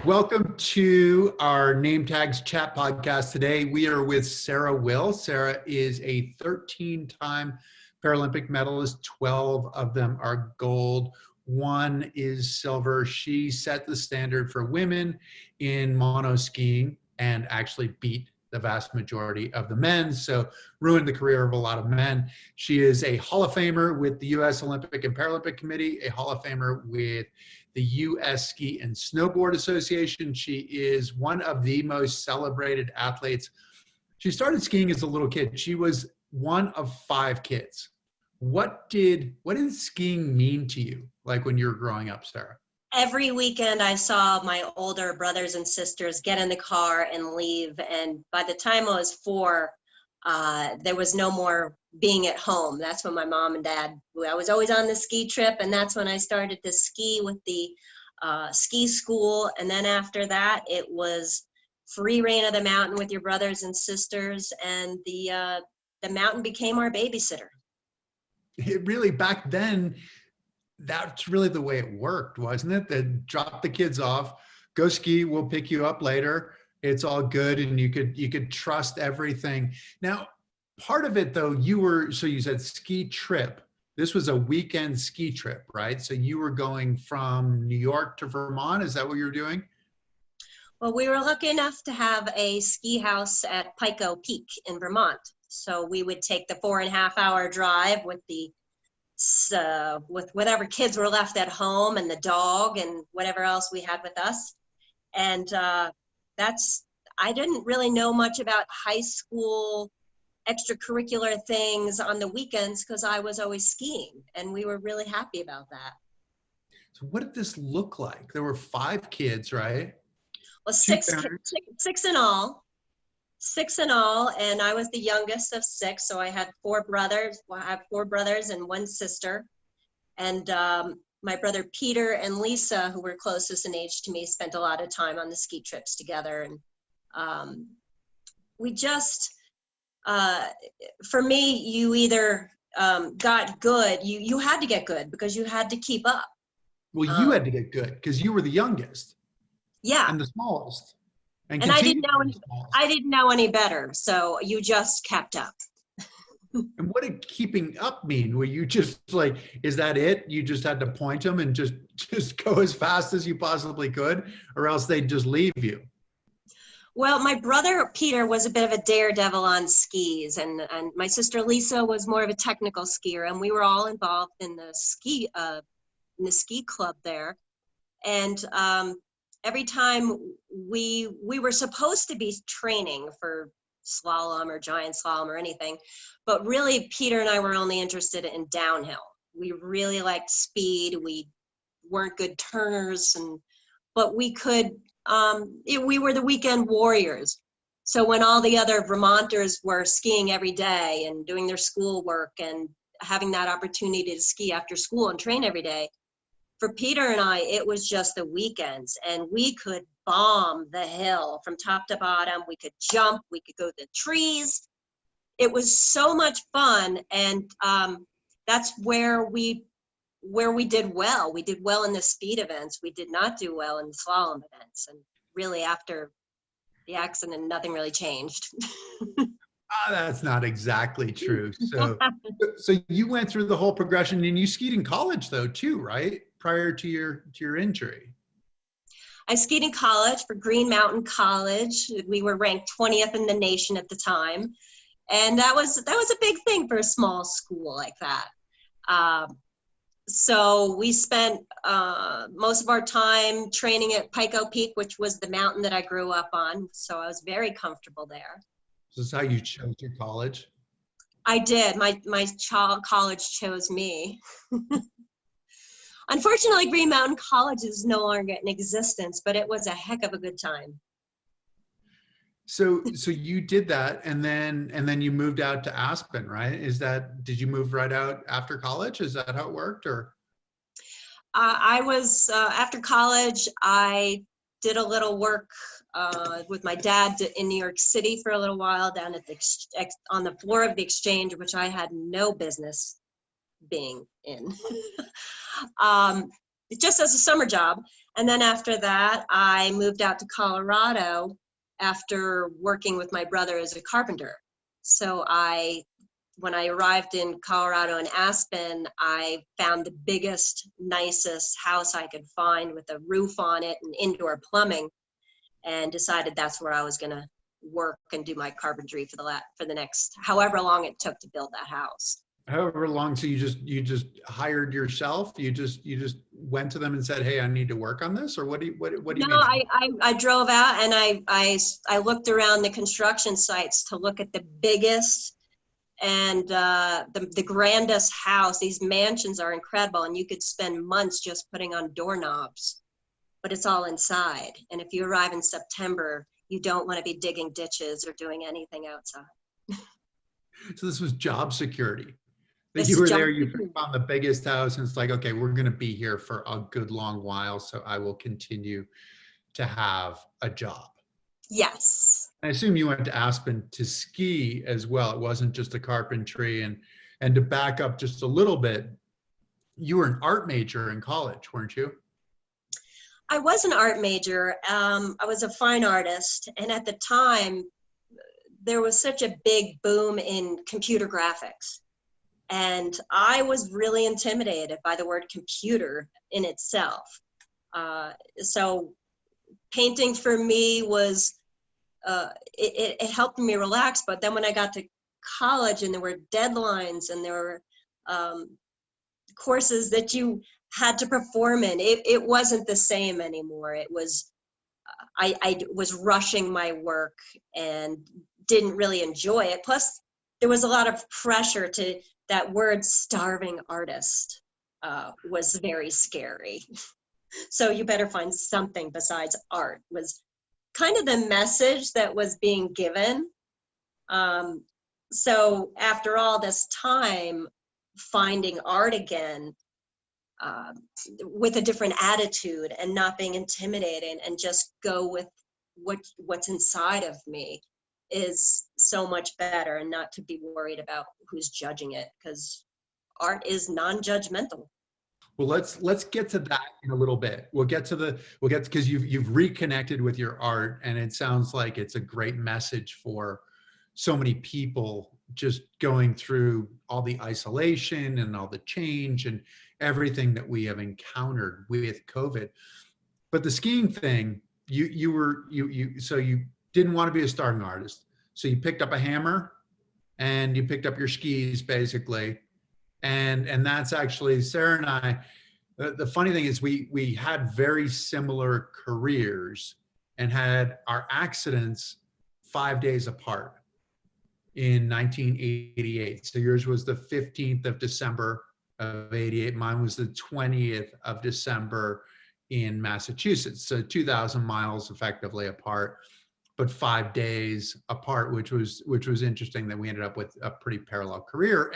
Welcome to our Nametags chat podcast. Today we are with Sarah Will. Sarah is a 13-time Paralympic medalist. 12 of them are gold. One is silver. She set the standard for women in mono skiing and actually beat the vast majority of the men, so ruined the career of a lot of men. She is a Hall of Famer with the U.S. Olympic and Paralympic Committee, a Hall of Famer with the U.S. Ski and Snowboard Association. She is one of the most celebrated athletes. She started skiing as a little kid. She was one of 5 kids. What did skiing mean to you, like when you were growing up, Sarah? Every weekend I saw my older brothers and sisters get in the car and leave. And by the time I was 4, there was no more being at home. That's when my mom and dad, I was always on the ski trip, and that's when I started to ski with the ski school. And then after that, it was free reign of the mountain with your brothers and sisters, and the mountain became our babysitter. It really, back then, that's really the way it worked, wasn't it? That drop the kids off, go ski, we'll pick you up later. It's all good, and you could trust everything. Now, part of it though, so you said ski trip. This was a weekend ski trip, right? So you were going from New York to Vermont. Is that what you're doing? Well, we were lucky enough to have a ski house at Pico Peak in Vermont. So we would take the 4.5-hour drive with with whatever kids were left at home and the dog and whatever else we had with us. And I didn't really know much about high school extracurricular things on the weekends because I was always skiing, and we were really happy about that. So what did this look like? There were 5 kids, right? Well, six in all. 6 in all, and I was the youngest of 6, so I had 4 brothers. Well, I have 4 brothers and 1 sister, and my brother Peter and Lisa, who were closest in age to me, spent a lot of time on the ski trips together. And we just, for me, you either got good, you had to get good because you had to keep up. Well, you had to get good because you were the youngest. Yeah. And the smallest. And I didn't know any better, so you just kept up. And what did keeping up mean? Were you just like, is that it? You just had to point them and just go as fast as you possibly could, or else they'd just leave you? Well, my brother Peter was a bit of a daredevil on skis, and my sister Lisa was more of a technical skier, and we were all involved in the ski club there. And every time we were supposed to be training for slalom or giant slalom or anything, but really Peter and I were only interested in downhill. We really liked speed. We weren't good turners, but we could, we were the weekend warriors. So when all the other Vermonters were skiing every day and doing their schoolwork and having that opportunity to ski after school and train every day, for Peter and I, it was just the weekends, and we could bomb the hill from top to bottom. We could jump, we could go to the trees. It was so much fun, and that's where we did well. We did well in the speed events. We did not do well in the slalom events, and really after the accident, nothing really changed. That's not exactly true. So you went through the whole progression, and you skied in college though too, right? Prior to your injury. I skied in college for Green Mountain College. We were ranked 20th in the nation at the time. And that was a big thing for a small school like that. So we spent most of our time training at Pico Peak, which was the mountain that I grew up on. So I was very comfortable there. This is how you chose your college? I did. My college chose me. Unfortunately, Green Mountain College is no longer in existence, but it was a heck of a good time. So you did that, and then you moved out to Aspen, right? Did you move right out after college? Is that how it worked, or? I was after college. I did a little work with my dad in New York City for a little while down at on the floor of the Exchange, which I had no business being in. Just as a summer job. And then after that, I moved out to Colorado after working with my brother as a carpenter. So when I arrived in Colorado in Aspen, I found the biggest, nicest house I could find with a roof on it and indoor plumbing, and decided that's where I was going to work and do my carpentry for the next however long it took to build that house. However long, so you just hired yourself? You just went to them and said, "Hey, I need to work on this," or what do you No, mean? I drove out and I looked around the construction sites to look at the biggest and the grandest house. These mansions are incredible, and you could spend months just putting on doorknobs, but it's all inside. And if you arrive in September, you don't want to be digging ditches or doing anything outside. So this was job security. That This you is were job there, you security. found the biggest house, and it's like, okay, we're going to be here for a good long while, so I will continue to have a job. Yes. I assume you went to Aspen to ski as well. It wasn't just a carpentry. And to back up just a little bit, you were an art major in college, weren't you? I was an art major. I was a fine artist. And at the time, there was such a big boom in computer graphics. And I was really intimidated by the word computer in itself. So painting for me was, it helped me relax. But then when I got to college and there were deadlines and there were courses that you had to perform in, it wasn't the same anymore. It was, I was rushing my work and didn't really enjoy it. Plus, there was a lot of pressure to that word starving artist was very scary. So you better find something besides art was kind of the message that was being given. So after all this time, finding art again with a different attitude and not being intimidating and just go with what's inside of me is so much better, and not to be worried about who's judging it, because art is non-judgmental. Well, let's get to that in a little bit. We'll get because you've reconnected with your art, and it sounds like it's a great message for so many people just going through all the isolation and all the change and everything that we have encountered with COVID. But the skiing thing, so you didn't want to be a starting artist. So you picked up a hammer and you picked up your skis basically. And that's actually Sarah and I, the funny thing is we had very similar careers and had our accidents 5 days apart in 1988. So yours was the 15th of December of 88. Mine was the 20th of December in Massachusetts. So 2,000 miles effectively apart, but 5 days apart, which was interesting that we ended up with a pretty parallel career.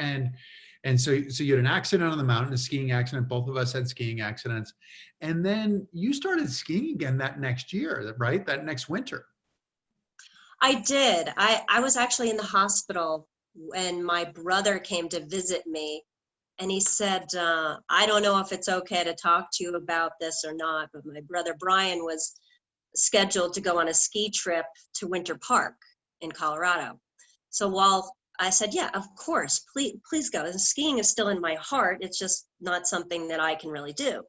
And so you had an accident on the mountain, a skiing accident. Both of us had skiing accidents. And then you started skiing again that next year, right? That next winter. I did. I was actually in the hospital when my brother came to visit me, and he said, I don't know if it's okay to talk to you about this or not, but my brother Brian was scheduled to go on a ski trip to Winter Park in Colorado. So while I said, yeah, of course, please go. The skiing is still in my heart. It's just not something that I can really do.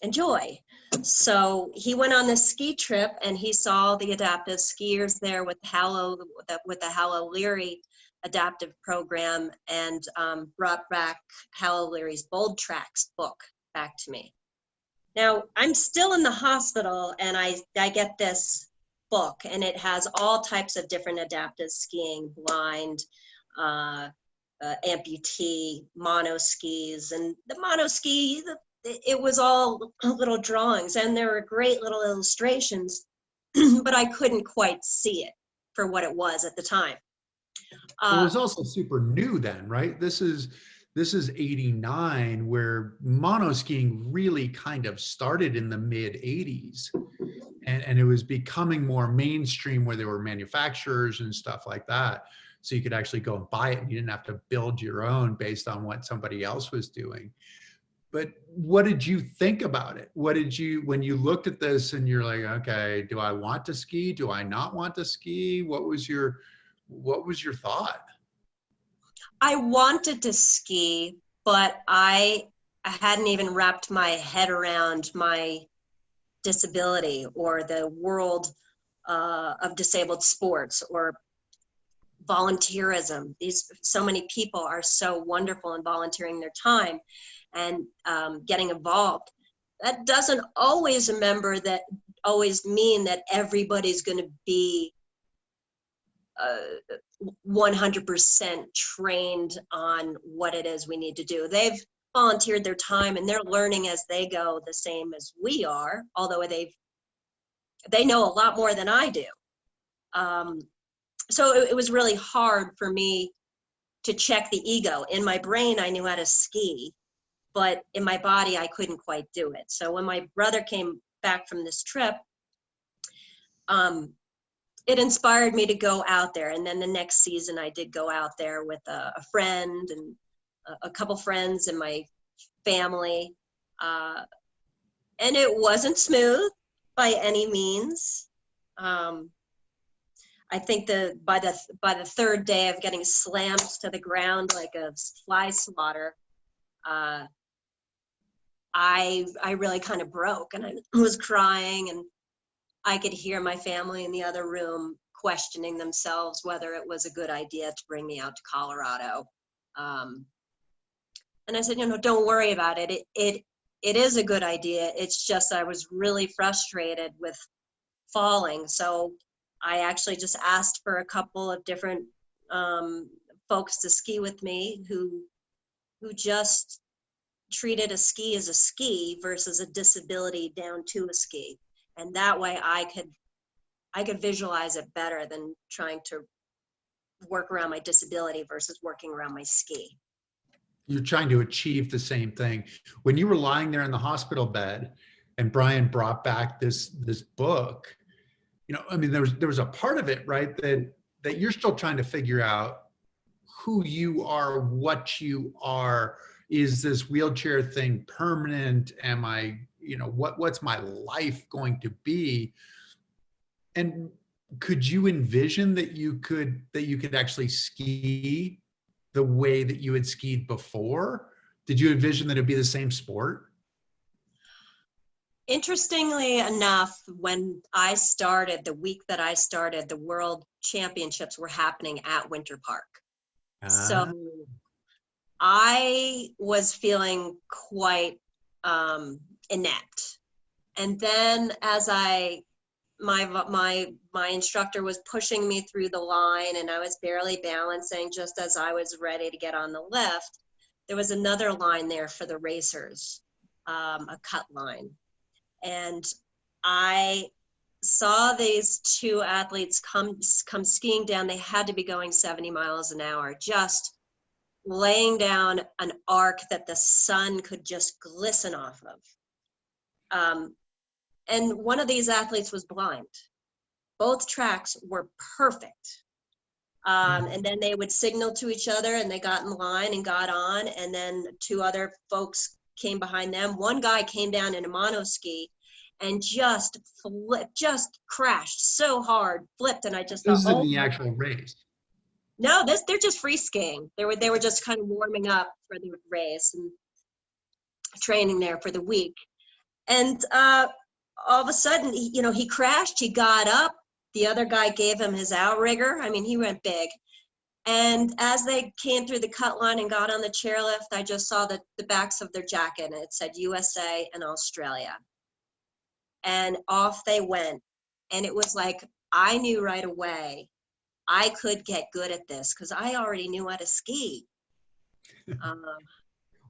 Enjoy. So he went on this ski trip and he saw the adaptive skiers there with the Hal O'Leary adaptive program, and brought back Hal O'Leary's Bold Tracks book back to me. Now, I'm still in the hospital and I get this book, and it has all types of different adaptive skiing, blind, amputee, mono skis, and the mono ski, it was all little drawings, and there were great little illustrations, but I couldn't quite see it for what it was at the time. It was also super new then, right? This is 89, where mono skiing really kind of started in the mid 80s. And it was becoming more mainstream, where there were manufacturers and stuff like that. So you could actually go and buy it, and you didn't have to build your own based on what somebody else was doing. but what did you think about it? What did you, when you looked at this and you're like, okay, do I want to ski? Do I not want to ski? What was your thought? I wanted to ski, but I hadn't even wrapped my head around my disability or the world of disabled sports or volunteerism. So many people are so wonderful in volunteering their time and getting involved. That doesn't always always mean that everybody's going to be 100% trained on what it is we need to do. They've volunteered their time and they're learning as they go, the same as we are, although they know a lot more than I do. So it was really hard for me to check the ego. In my brain, I knew how to ski, but in my body, I couldn't quite do it. So when my brother came back from this trip, it inspired me to go out there. And then the next season, I did go out there with a friend and a couple friends and my family. And it wasn't smooth by any means. I think by the third day of getting slammed to the ground like a fly swatter, I really kind of broke, and I was crying, and I could hear my family in the other room questioning themselves whether it was a good idea to bring me out to Colorado. And I said, don't worry about it. It is a good idea. It's just I was really frustrated with falling. So I actually just asked for a couple of different folks to ski with me who just treated a ski as a ski versus a disability down to a ski. And that way I could visualize it better than trying to work around my disability versus working around my ski. You're trying to achieve the same thing. When you were lying there in the hospital bed and Brian brought back this book, I mean, there was a part of it, right, that you're still trying to figure out who you are, what you are. Is this wheelchair thing permanent? Am I, what's my life going to be? And could you envision that you could actually ski the way that you had skied before? Did you envision that it'd be the same sport? Interestingly enough, when I started, the week that I started, the World Championships were happening at Winter Park. So I was feeling quite inept. And then as my instructor was pushing me through the line and I was barely balancing, just as I was ready to get on the lift, there was another line there for the racers, a cut line. And I saw these two athletes come skiing down. They had to be going 70 miles an hour, just laying down an arc that the sun could just glisten off of. And one of these athletes was blind. Both tracks were perfect. And then they would signal to each other and they got in line and got on. And then two other folks came behind them. One guy came down in a monoski and just crashed so hard, flipped. And I just thought, this is in the actual race. No, they're just free skiing. They were just kind of warming up for the race and training there for the week. And all of a sudden, he crashed, he got up. The other guy gave him his outrigger. I mean, he went big. And as they came through the cut line and got on the chairlift, I just saw the backs of their jacket, and it said USA and Australia. And off they went. And it was like, I knew right away I could get good at this because I already knew how to ski.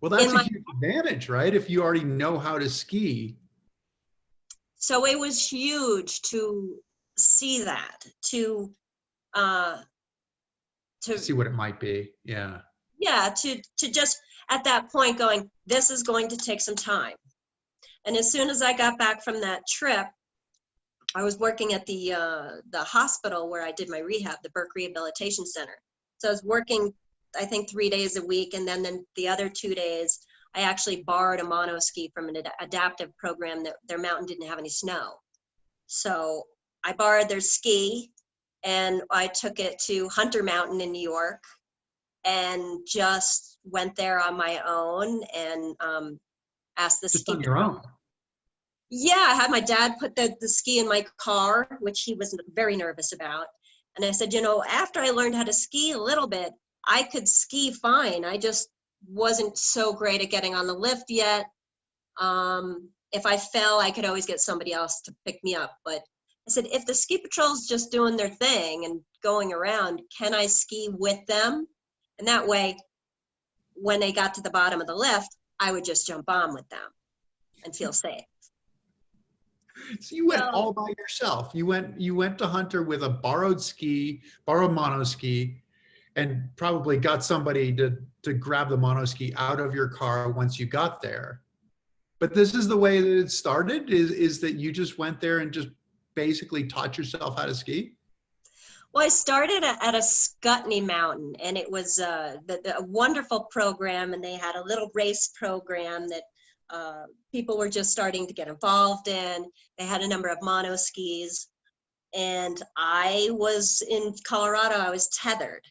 Well, that's a huge advantage, right? If you already know how to ski. So it was huge to see that, to see what it might be. Yeah. Yeah, to just at that point going, this is going to take some time. And as soon as I got back from that trip, I was working at the hospital where I did my rehab, the Burke Rehabilitation Center. So I was working, I think, 3 days a week. And then the other 2 days, I actually borrowed a mono ski from an adaptive program that their mountain didn't have any snow. So I borrowed their ski and I took it to Hunter Mountain in New York and just went there on my own and asked the Just ski on your patrol. own. Yeah, I had my dad put the ski in my car, which he was very nervous about. And I said, you know, after I learned how to ski a little bit, I could ski fine. I just wasn't so great at getting on the lift yet. If I fell, I could always get somebody else to pick me up. But I said, if the ski patrol's just doing their thing and going around, can I ski with them? And that way, when they got to the bottom of the lift, I would just jump on with them and feel safe. So you went all by yourself. You went to Hunter with a borrowed mono ski, and probably got somebody to grab the mono ski out of your car once you got there. But this is the way that it started, is that you just went there and just basically taught yourself how to ski? Well, I started at a Scutney Mountain, and it was a wonderful program, and they had a little race program that people were just starting to get involved in. They had a number of mono skis, and I was in Colorado, I was tethered.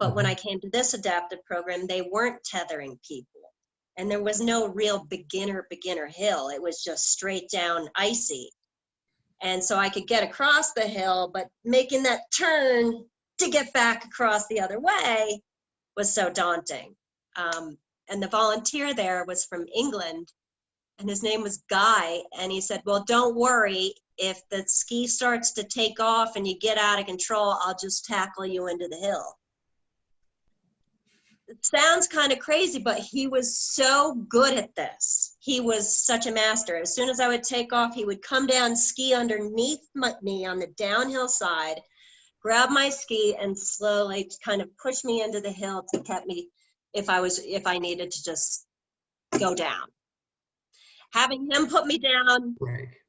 But when I came to this adaptive program, they weren't tethering people. And there was no real beginner hill. It was just straight down icy. And so I could get across the hill, but making that turn to get back across the other way was so daunting. And the volunteer there was from England, and his name was Guy. And he said, well, don't worry. If the ski starts to take off and you get out of control, I'll just tackle you into the hill. It sounds kind of crazy, but he was so good at this. He was such a master. As soon as I would take off, he would come down, ski underneath me on the downhill side, grab my ski, and slowly kind of push me into the hill to catch me if I needed to just go down. Having him put me down,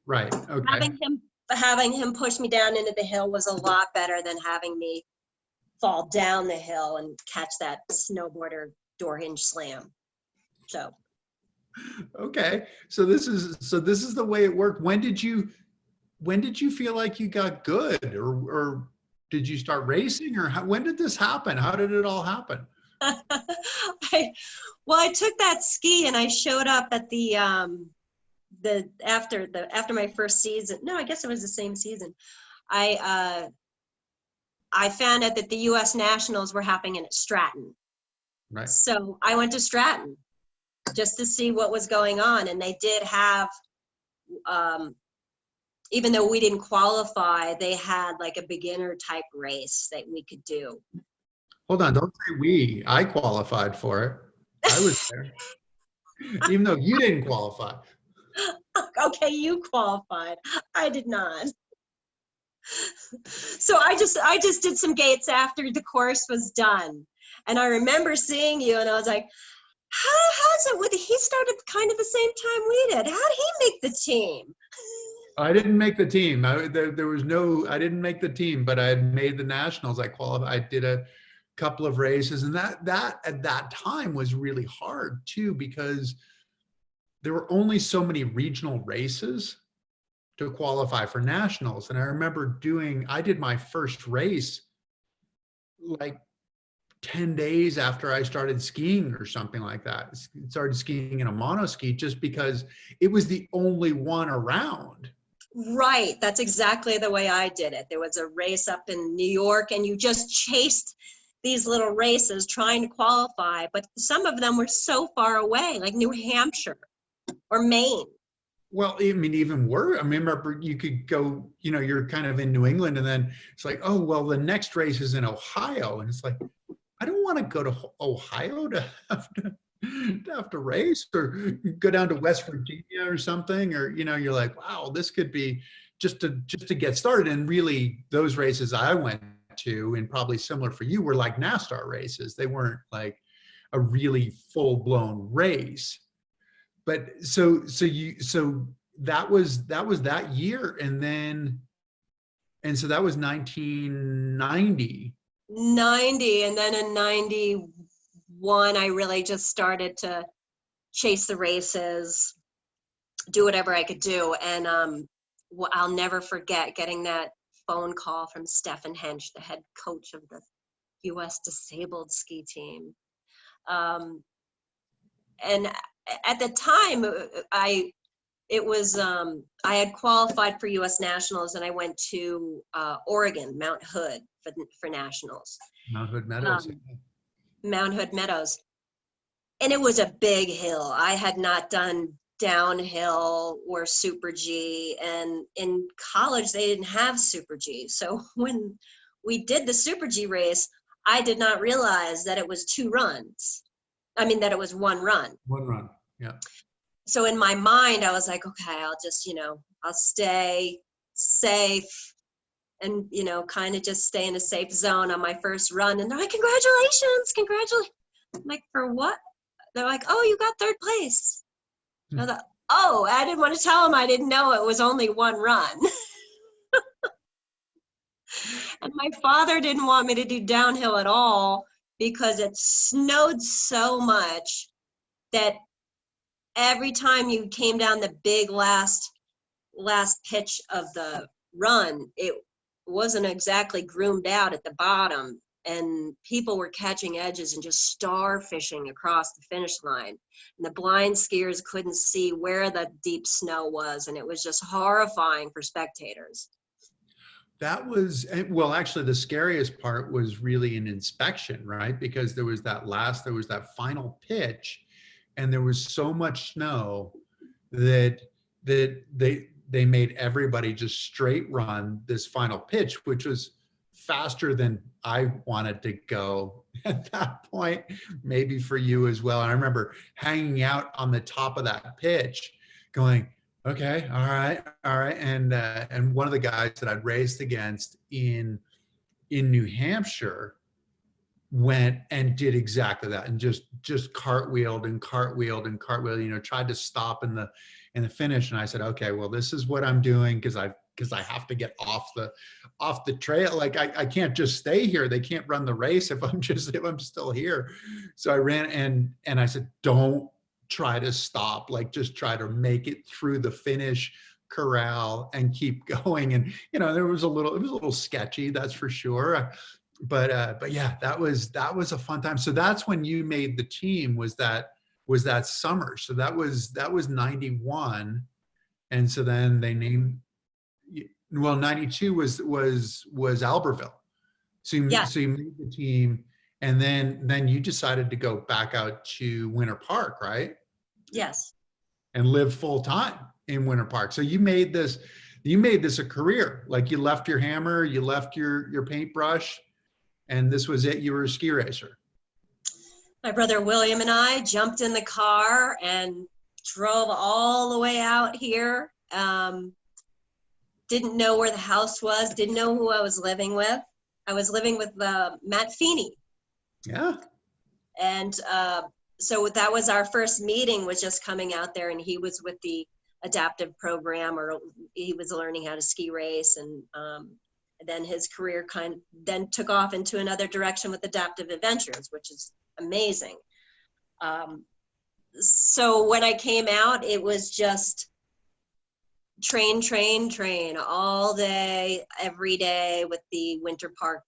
right, okay. having him push me down into the hill was a lot better than having me fall down the hill and catch that snowboarder door hinge slam. So Okay, so this is the way it worked. When did you feel like you got good, or did you start racing, or when did this happen? How did it all happen? I took that ski and I showed up at the after my first season. No, I guess it was the same season. I found out that the U.S. Nationals were happening at Stratton. Right. So I went to Stratton just to see what was going on. And they did have, even though we didn't qualify, they had like a beginner type race that we could do. Hold on, don't say we. I qualified for it. I was there. Even though you didn't qualify. Okay, you qualified. I did not. So I just did some gates after the course was done. And I remember seeing you and I was like, how's it he started kind of the same time we did. How did he make the team? I didn't make the team. I didn't make the team, but I had made the nationals. I qualified. I did a couple of races, and that at that time was really hard too, because there were only so many regional races to qualify for nationals. And I remember I did my first race like 10 days after I started skiing or something like that. Started skiing in a mono ski just because it was the only one around. Right, that's exactly the way I did it. There was a race up in New York and you just chased these little races trying to qualify, but some of them were so far away, like New Hampshire or Maine. Well, I mean, even worse. I remember you could go, you're kind of in New England, and then it's like, oh, well, the next race is in Ohio. And it's like, I don't want to go to Ohio to have to race, or go down to West Virginia or something, or, you're like, wow, this could be just to get started. And really those races I went to, and probably similar for you, were like NASCAR races. They weren't like a really full blown race. But so that was that year, and so that was 1990. 90, and then in 91, I really just started to chase the races, do whatever I could do. And I'll never forget getting that phone call from Stefan Hench, the head coach of the U.S. disabled ski team. And at the time, I had qualified for U.S. nationals, and I went to Oregon, Mount Hood, for nationals. Mount Hood Meadows. Mount Hood Meadows. And it was a big hill. I had not done downhill or Super G, and in college they didn't have Super G. So when we did the Super G race, I did not realize that it was 2 runs. I mean, that it was 1 run. 1 run, yeah. So in my mind, I was like, okay, I'll just, I'll stay safe and, kind of just stay in a safe zone on my first run. And they're like, congratulations. I'm like, for what? They're like, oh, you got 3rd place. I thought, oh, I didn't want to tell them I didn't know it was only 1 run. And my father didn't want me to do downhill at all because it snowed so much that every time you came down the big last pitch of the run, it wasn't exactly groomed out at the bottom. And people were catching edges and just starfishing across the finish line. And the blind skiers couldn't see where the deep snow was. And it was just horrifying for spectators. That was, well, actually the scariest part was really an inspection, right? Because there was that final pitch, and there was so much snow that they made everybody just straight run this final pitch, which was faster than I wanted to go at that point, maybe for you as well. And I remember hanging out on the top of that pitch going, okay, all right. And one of the guys that I'd raced against in New Hampshire went and did exactly that, and just cartwheeled, tried to stop in the finish. And I said, okay, well, this is what I'm doing, because I have to get off the trail. Like I can't just stay here. They can't run the race if I'm still here. So I ran and I said, don't try to stop, like just try to make it through the finish corral and keep going. And it was a little sketchy, that's for sure. But yeah, that was a fun time. So that's when you made the team, was that summer. So that was 91. And so then they named, well, 92 was Albertville. So you made the team, and then you decided to go back out to Winter Park, right? Yes. And live full time in Winter Park. So you made this a career. Like you left your hammer, you left your paintbrush, and this was it. You were a ski racer. My brother William and I jumped in the car and drove all the way out here. Didn't know where the house was, didn't know who I was living with. I was living with Matt Feeney. Yeah. And so that was our first meeting, was just coming out there, and he was with the adaptive program, or he was learning how to ski race. And then his career then took off into another direction with Adaptive Adventures, which is amazing. So when I came out, it was just train all day, every day with the Winter Park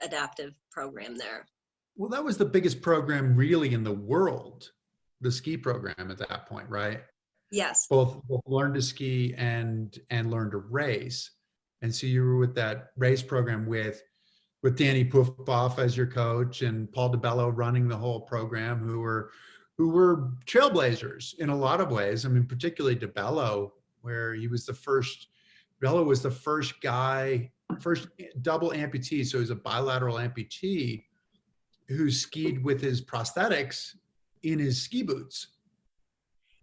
adaptive program there. Well, that was the biggest program really in the world, the ski program at that point, right? Yes. Both learn to ski and learn to race. And so you were with that race program with Danny Puffoff as your coach, and Paul DeBello running the whole program, who were trailblazers in a lot of ways. I mean, particularly DeBello, where Bello was the first double amputee. So he's a bilateral amputee who skied with his prosthetics in his ski boots.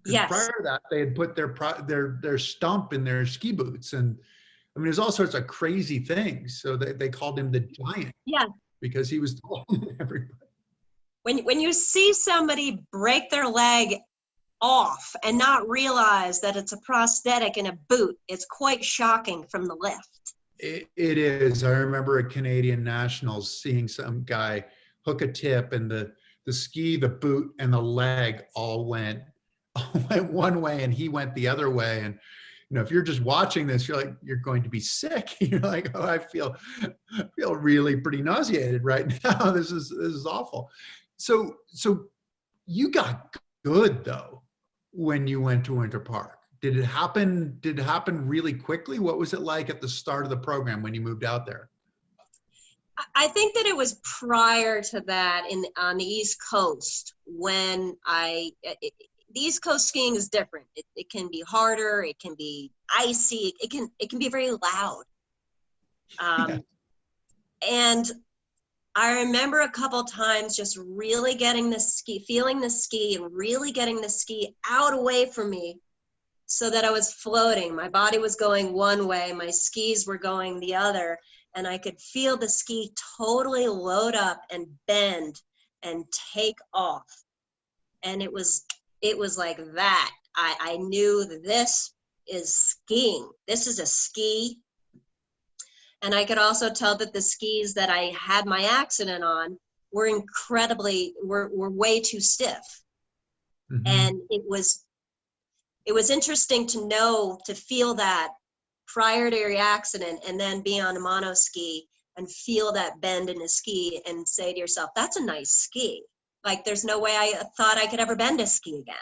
Yes. Prior to that, they had put their stump in their ski boots. And I mean, there's all sorts of crazy things. So they called him the Giant. Yeah. Because he was taller than everybody. When you see somebody break their leg off and not realize that it's a prosthetic in a boot, it's quite shocking from the lift. It is. I remember at Canadian Nationals seeing some guy hook a tip, and the the ski, the boot, and the leg all went one way, and he went the other way. And if you're just watching this, you're like, you're going to be sick. You're like, oh, I feel really pretty nauseated right now. This is awful. So you got good though when you went to Winter Park. Did it happen really quickly? What was it like at the start of the program when you moved out there? I think that it was prior to that on the East Coast when the East Coast skiing is different. It can be harder. It can be icy. It can be very loud. Yeah. And I remember a couple times just really getting the ski, feeling the ski, and really getting the ski out away from me so that I was floating. My body was going one way, my skis were going the other, and I could feel the ski totally load up and bend and take off. And it was like that. I knew that this is skiing. This is a ski. And I could also tell that the skis that I had my accident on were were way too stiff. Mm-hmm. And it was interesting to feel that prior to your accident, and then be on a mono ski and feel that bend in a ski and say to yourself, that's a nice ski. Like, there's no way I thought I could ever bend a ski again.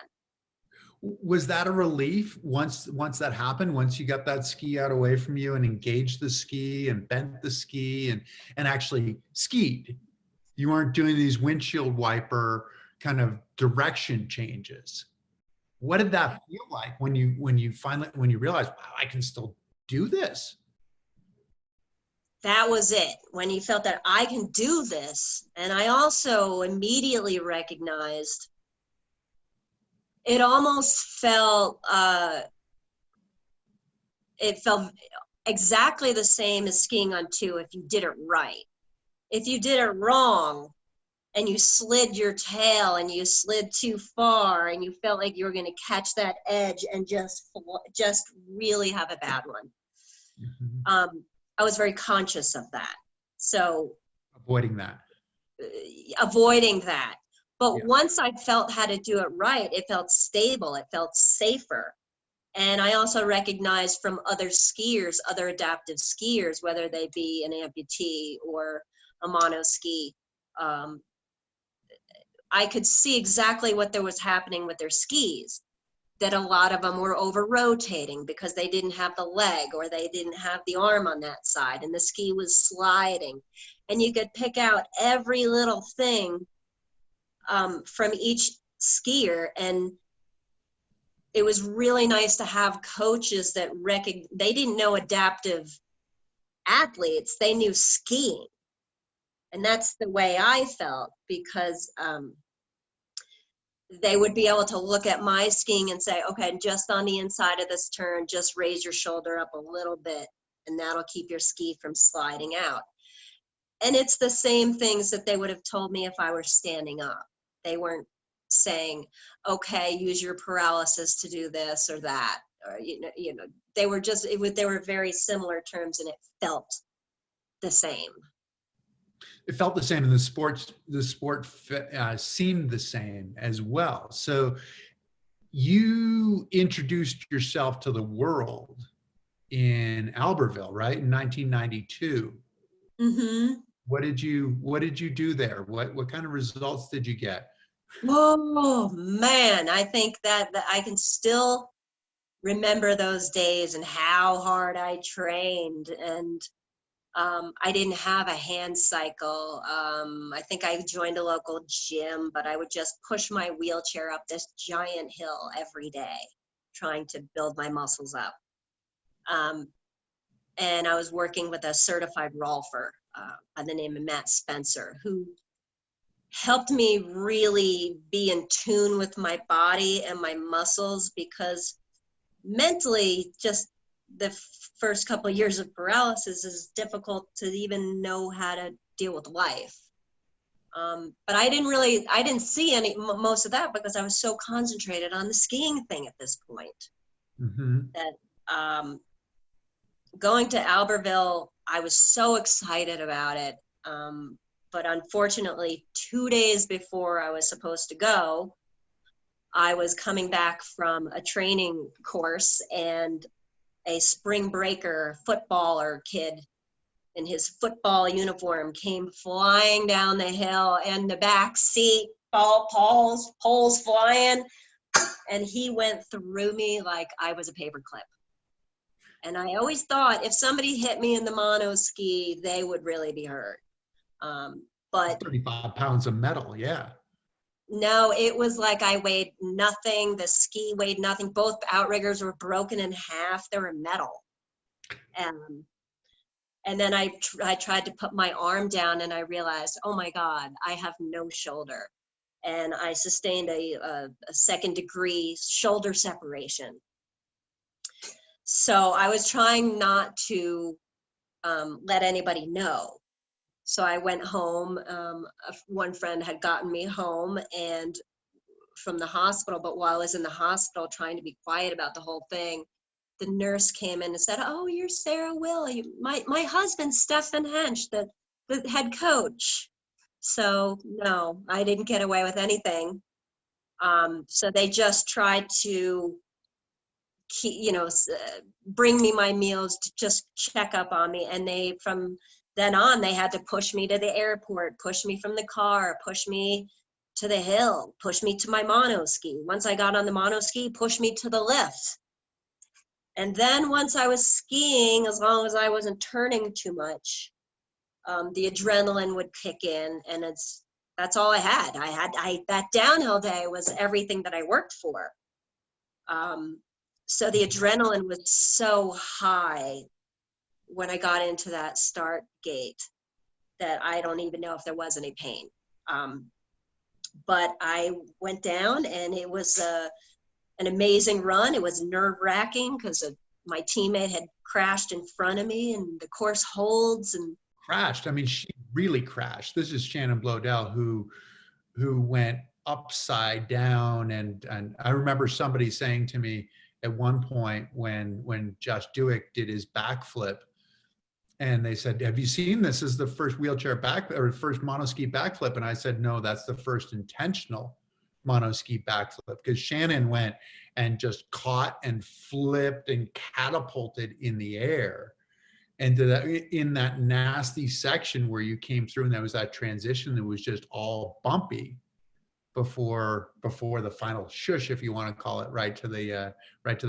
Was that a relief once that happened, once you got that ski out away from you and engaged the ski and bent the ski and actually skied? You weren't doing these windshield wiper kind of direction changes. What did that feel like when you realized, wow, I can still do this? That was it. When you felt that I can do this. And I also immediately recognized it almost felt, it felt exactly the same as skiing on two if you did it right. If you did it wrong and you slid your tail and you slid too far and you felt like you were going to catch that edge and just really have a bad one. Mm-hmm. I was very conscious of that. So avoiding that. But once I felt how to do it right, it felt stable, it felt safer. And I also recognized from other skiers, other adaptive skiers, whether they be an amputee or a mono ski, I could see exactly what there was happening with their skis, that a lot of them were over rotating because they didn't have the leg or they didn't have the arm on that side, and the ski was sliding. And you could pick out every little thing from each skier, and it was really nice to have coaches that they didn't know adaptive athletes, they knew skiing. And that's the way I felt, because they would be able to look at my skiing and say, okay, just on the inside of this turn, just raise your shoulder up a little bit, and that'll keep your ski from sliding out. And it's the same things that they would have told me if I were standing up. They weren't saying, okay, use your paralysis to do this or that, or they were just they were very similar terms, and it felt the same. It felt the same, and the sport seemed the same as well. So you introduced yourself to the world in Albertville, right, in 1992. Mm-hmm. What did you do there? What kind of results did you get? Oh man, I think that I can still remember those days and how hard I trained. And I didn't have a hand cycle. I think I joined a local gym, but I would just push my wheelchair up this giant hill every day, trying to build my muscles up. And I was working with a certified rolfer by the name of Matt Spencer, who helped me really be in tune with my body and my muscles, because mentally, just the first couple of years of paralysis is difficult to even know how to deal with life. But I didn't see most of that, because I was so concentrated on the skiing thing at this point. Mm-hmm. That going to Albertville, I was so excited about it. But unfortunately, 2 days before I was supposed to go, I was coming back from a training course, and a spring breaker footballer kid in his football uniform came flying down the hill, and the back seat, poles flying, and he went through me like I was a paperclip. And I always thought if somebody hit me in the mono ski, they would really be hurt. But 35 pounds of metal, yeah. no, it was like I weighed nothing. The ski weighed nothing. Both outriggers were broken in half. They were metal. And then I tried to put my arm down, and I realized, oh my God, I have no shoulder. And I sustained a second degree shoulder separation. So I was trying not to let anybody know. So I went home. One friend had gotten me home and from the hospital, but while I was in the hospital trying to be quiet about the whole thing, the nurse came in and said, "Oh, you're Sarah Will. My husband's Stefan Hench, the head coach." So no, I didn't get away with anything. So they just tried to bring me my meals, to just check up on me. And they, from then on, they had to push me to the airport, push me from the car, push me to the hill, push me to my mono ski. Once I got on the mono ski, push me to the lift. And then once I was skiing, as long as I wasn't turning too much, the adrenaline would kick in, and that's all I had. That downhill day was everything that I worked for. So the adrenaline was so high when I got into that start gate that I don't even know if there was any pain. But I went down, and it was an amazing run. It was nerve-wracking because my teammate had crashed in front of me, and the course holds and crashed. I mean, she really crashed. This is Shannon Blodell who went upside down, and I remember somebody saying to me at one point when Josh Dewick did his backflip, and they said, "Have you seen this? This is the first wheelchair back or first monoski backflip?" And I said, "No, that's the first intentional monoski backflip," because Shannon went and just caught and flipped and catapulted in the air. And in that nasty section where you came through, and there was that transition that was just all bumpy before the final shush, if you want to call it, right to the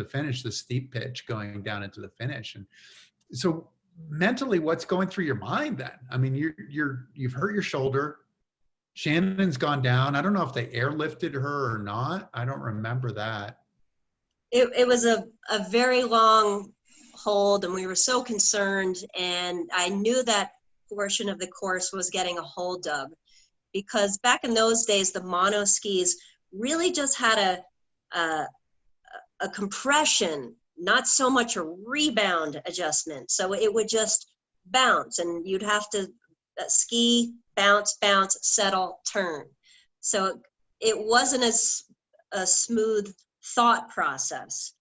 finish, the steep pitch going down into the finish. And so mentally, what's going through your mind then? I mean, you've hurt your shoulder. Shannon's gone down. I don't know if they airlifted her or not. I don't remember that. It was a very long hold, and we were so concerned, and I knew that portion of the course was getting a hold dug, because back in those days the mono skis really just had a compression, not so much a rebound adjustment. So it would just bounce, and you'd have to ski, bounce, settle, turn. So it wasn't as a smooth thought process.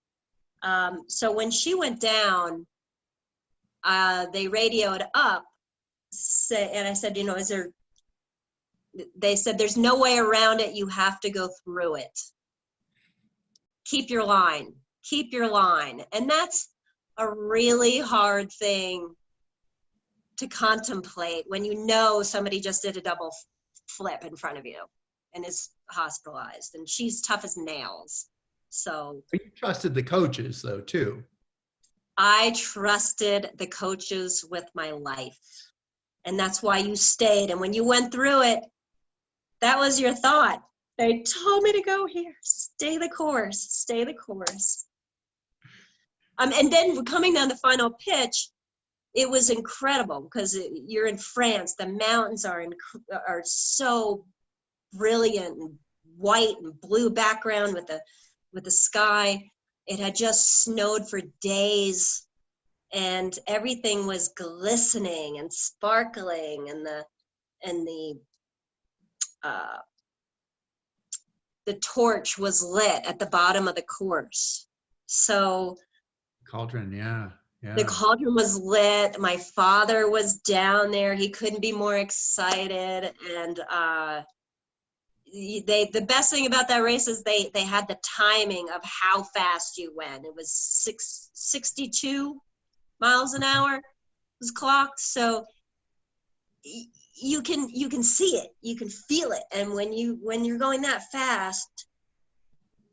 So when she went down, they radioed up, and I said, is there, they said, "There's no way around it. You have to go through it. Keep your line. Keep your line." And that's a really hard thing to contemplate when you know somebody just did a double flip in front of you and is hospitalized, and she's tough as nails. So you trusted the coaches though too. I trusted the coaches with my life, and that's why you stayed. And when you went through it, that was your thought. They told me to go here. Stay the course. Stay the course. And then coming down the final pitch, it was incredible because you're in France. The mountains are so brilliant and white and blue background with the sky. It had just snowed for days, and everything was glistening and sparkling, and the torch was lit at the bottom of the course. So Cauldron, yeah. The Yeah. cauldron was lit. My father was down there. He couldn't be more excited. And the best thing about that race is they had the timing of how fast you went. It was 62 miles an hour was clocked. So you can see it, you can feel it. And when you're going that fast,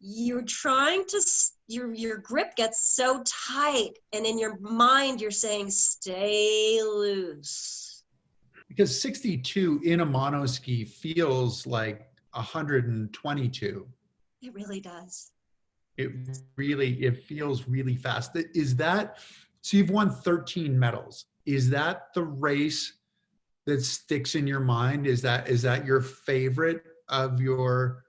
you're trying to, your grip gets so tight, and in your mind you're saying stay loose. Because 62 in a monoski feels like 122. It really does. It feels really fast. Is that, so you've won 13 medals. Is that the race that sticks in your mind? Is that your favorite of your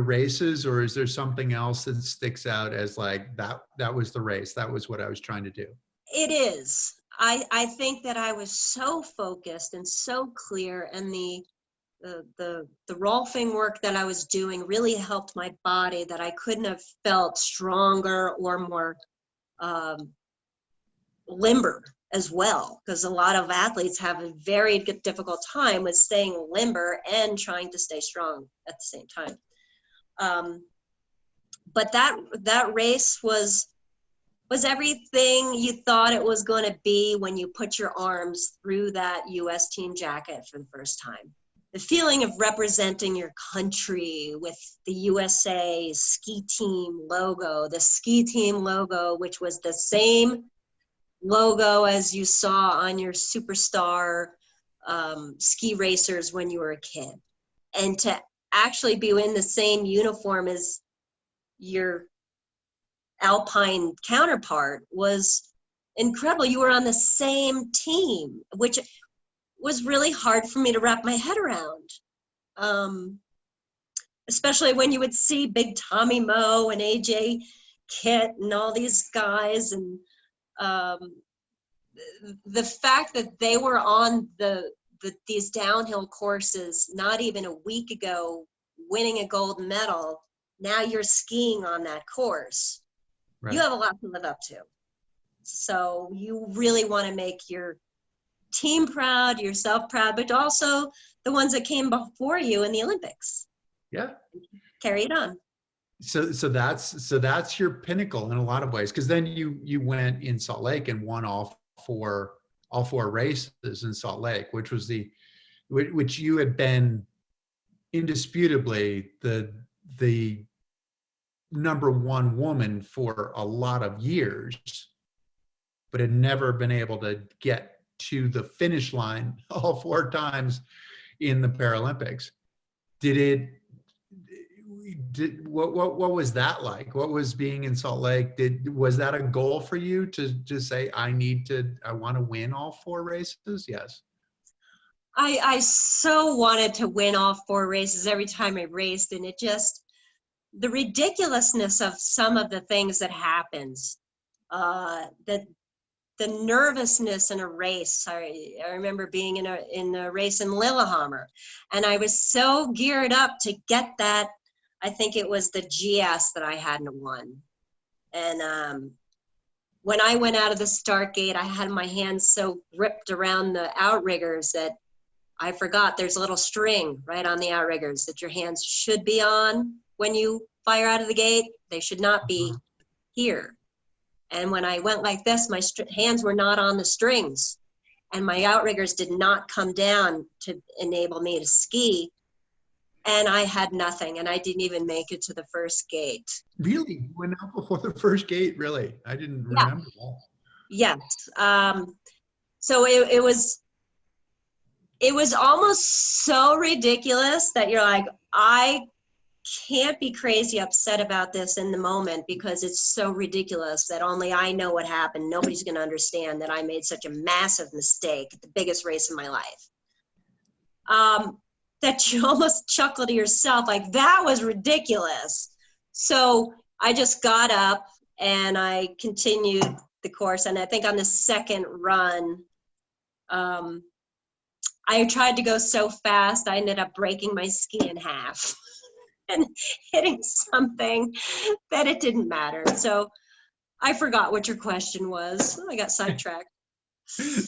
races, or is there something else that sticks out as like that was the race, that was what I was trying to do? It is. I think that I was so focused and so clear, and the rolfing work that I was doing really helped my body, that I couldn't have felt stronger or more limber as well, because a lot of athletes have a very difficult time with staying limber and trying to stay strong at the same time. But that race was everything you thought it was going to be when you put your arms through that U.S. team jacket for the first time. The feeling of representing your country with the USA ski team logo, the ski team logo, which was the same logo as you saw on your superstar ski racers when you were a kid. And to actually be in the same uniform as your Alpine counterpart was incredible. You were on the same team, which was really hard for me to wrap my head around. Especially when you would see Big Tommy Moe and AJ Kitt and all these guys, and the fact that they were on these downhill courses not even a week ago, winning a gold medal. Now you're skiing on that course. Right. You have a lot to live up to. So you really want to make your team proud, yourself proud, but also the ones that came before you in the Olympics. Yeah. Carry it on. So that's your pinnacle in a lot of ways, because then you went in Salt Lake and won all four races in Salt Lake, which you had been indisputably the number one woman for a lot of years, but had never been able to get to the finish line all four times in the Paralympics. What was that like? What was being in Salt Lake? Was that a goal for you to say, I want to win all four races? Yes. I so wanted to win all four races every time I raced, and it just, the ridiculousness of some of the things that happens, the nervousness in a race. I remember being in a race in Lillehammer, and I was so geared up to get that. I think it was the GS that I hadn't won. And when I went out of the start gate, I had my hands so gripped around the outriggers that I forgot there's a little string right on the outriggers that your hands should be on when you fire out of the gate. They should not be here. And when I went like this, my hands were not on the strings, and my outriggers did not come down to enable me to ski. And I had nothing, and I didn't even make it to the first gate. Really? You went out before the first gate? Really? I didn't remember that. Yes. So it was almost so ridiculous that you're like, I can't be crazy upset about this in the moment, because it's so ridiculous that only I know what happened. Nobody's going to understand that I made such a massive mistake at the biggest race in my life. That you almost chuckle to yourself, like, that was ridiculous. So I just got up and I continued the course. And I think on the second run, I tried to go so fast, I ended up breaking my ski in half and hitting something that it didn't matter. So I forgot what your question was. I got sidetracked.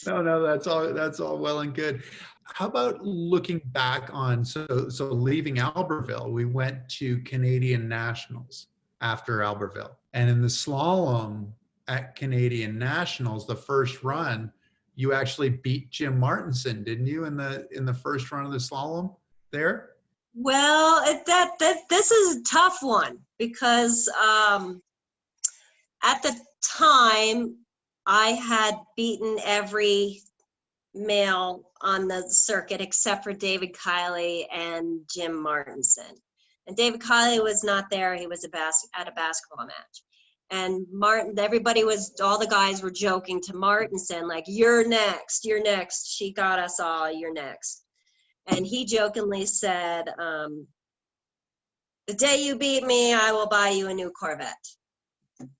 No, that's all well and good. How about looking back on, so leaving Albertville, we went to Canadian Nationals after Albertville. And in the slalom at Canadian Nationals, the first run, you actually beat Jim Martinson, didn't you, in the first run of the slalom there? Well, this is a tough one because at the time I had beaten every male on the circuit except for David Kiley and Jim Martinson. And David Kiley was not there. He was at a basketball match. And all the guys were joking to Martinson, like, you're next. She got us all, you're next. And he jokingly said, the day you beat me, I will buy you a new Corvette.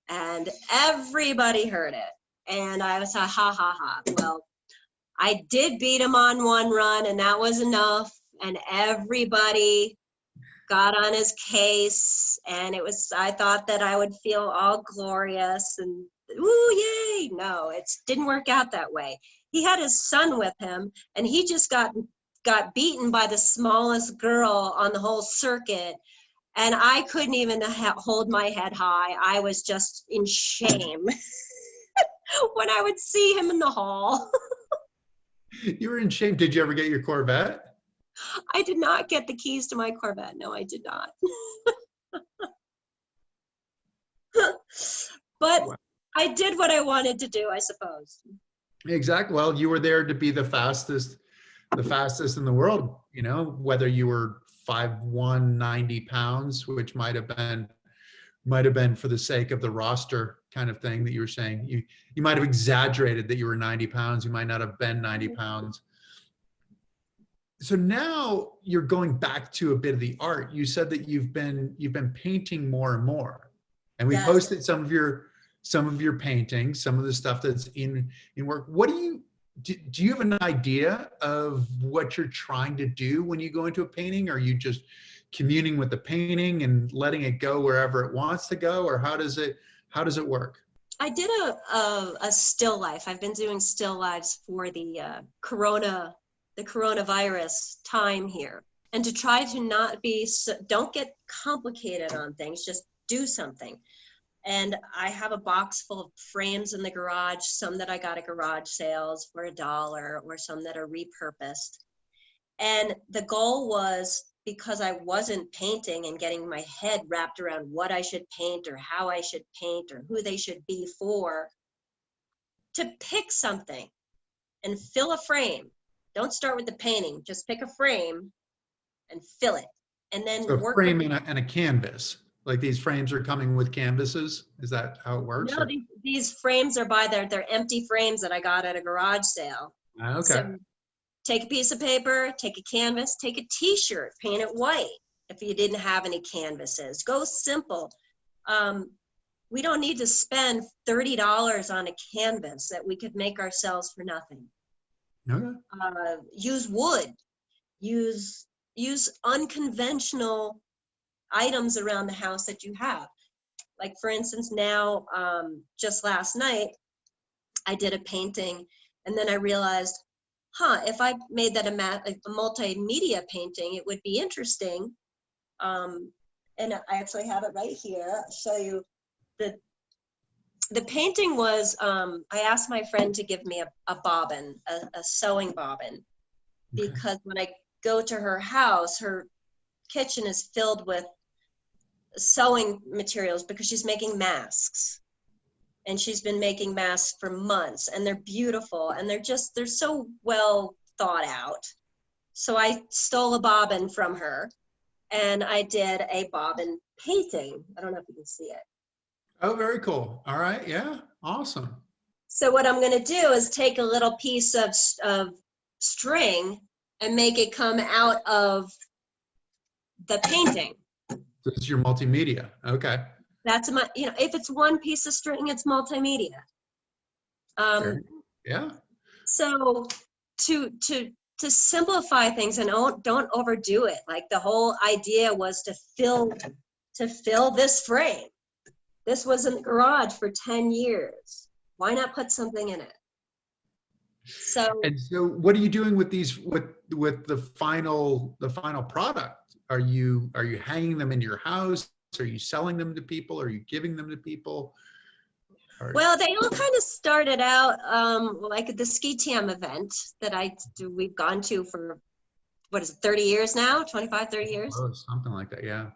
And everybody heard it. And I was ha, ha, ha. Well, I did beat him on one run, and that was enough. And everybody got on his case, and I thought that I would feel all glorious and, ooh, yay. No, it didn't work out that way. He had his son with him, and he just got beaten by the smallest girl on the whole circuit. And I couldn't even hold my head high. I was just in shame when I would see him in the hall. You were in shame. Did you ever get your Corvette? I did not get the keys to my Corvette. No, I did not. But wow. I did what I wanted to do, I suppose. Exactly. Well, you were there to be the fastest in the world, you know, whether you were 5'1", 90 pounds, which might have been for the sake of the roster kind of thing that you were saying. You might have exaggerated that you were 90 pounds. You might not have been 90 pounds. So now you're going back to a bit of the art. You said that you've been painting more and more, and we yes. posted some of your paintings, some of the stuff that's in work. What do you have an idea of what you're trying to do when you go into a painting? Or are you just communing with the painting and letting it go wherever it wants to go, or how does it work? I did a still life. I've been doing still lives for the coronavirus time here, and to try to don't get complicated on things, just do something. And I have a box full of frames in the garage, some that I got at garage sales for $1, or some that are repurposed. And the goal was, because I wasn't painting and getting my head wrapped around what I should paint or how I should paint or who they should be for, to pick something and fill a frame. Don't start with the painting, just pick a frame and fill it. And then so work frame and a canvas. Like these frames are coming with canvases? Is that how it works? No, these frames are they're empty frames that I got at a garage sale. Okay. So take a piece of paper, take a canvas, take a t-shirt, paint it white if you didn't have any canvases. Go simple. We don't need to spend $30 on a canvas that we could make ourselves for nothing. Okay. Use wood. Use unconventional items around the house that you have. Like, for instance, now, just last night, I did a painting, and then I realized, if I made that a multimedia painting, it would be interesting. And I actually have it right here. I'll show you. The painting was, I asked my friend to give me a bobbin, a sewing bobbin, because when I go to her house, her kitchen is filled with sewing materials because she's making masks, and she's been making masks for months, and they're beautiful, and they're so well thought out. So I stole a bobbin from her, and I did a bobbin painting. I don't know if you can see it. Oh, very cool. All right. Yeah. Awesome. So what I'm going to do is take a little piece of string and make it come out of the painting. This is your multimedia. Okay. That's if it's one piece of string, it's multimedia. Yeah. So to simplify things and don't overdo it. Like, the whole idea was to fill this frame. This was in the garage for 10 years. Why not put something in it? So, And so what are you doing with these, with the final product? Are you hanging them in your house? Are you selling them to people? Are you giving them to people? well, they all kind of started out like the ski team event that we've gone to for, what is it, 30 years now, 25, 30 years. Oh, something like that, yeah.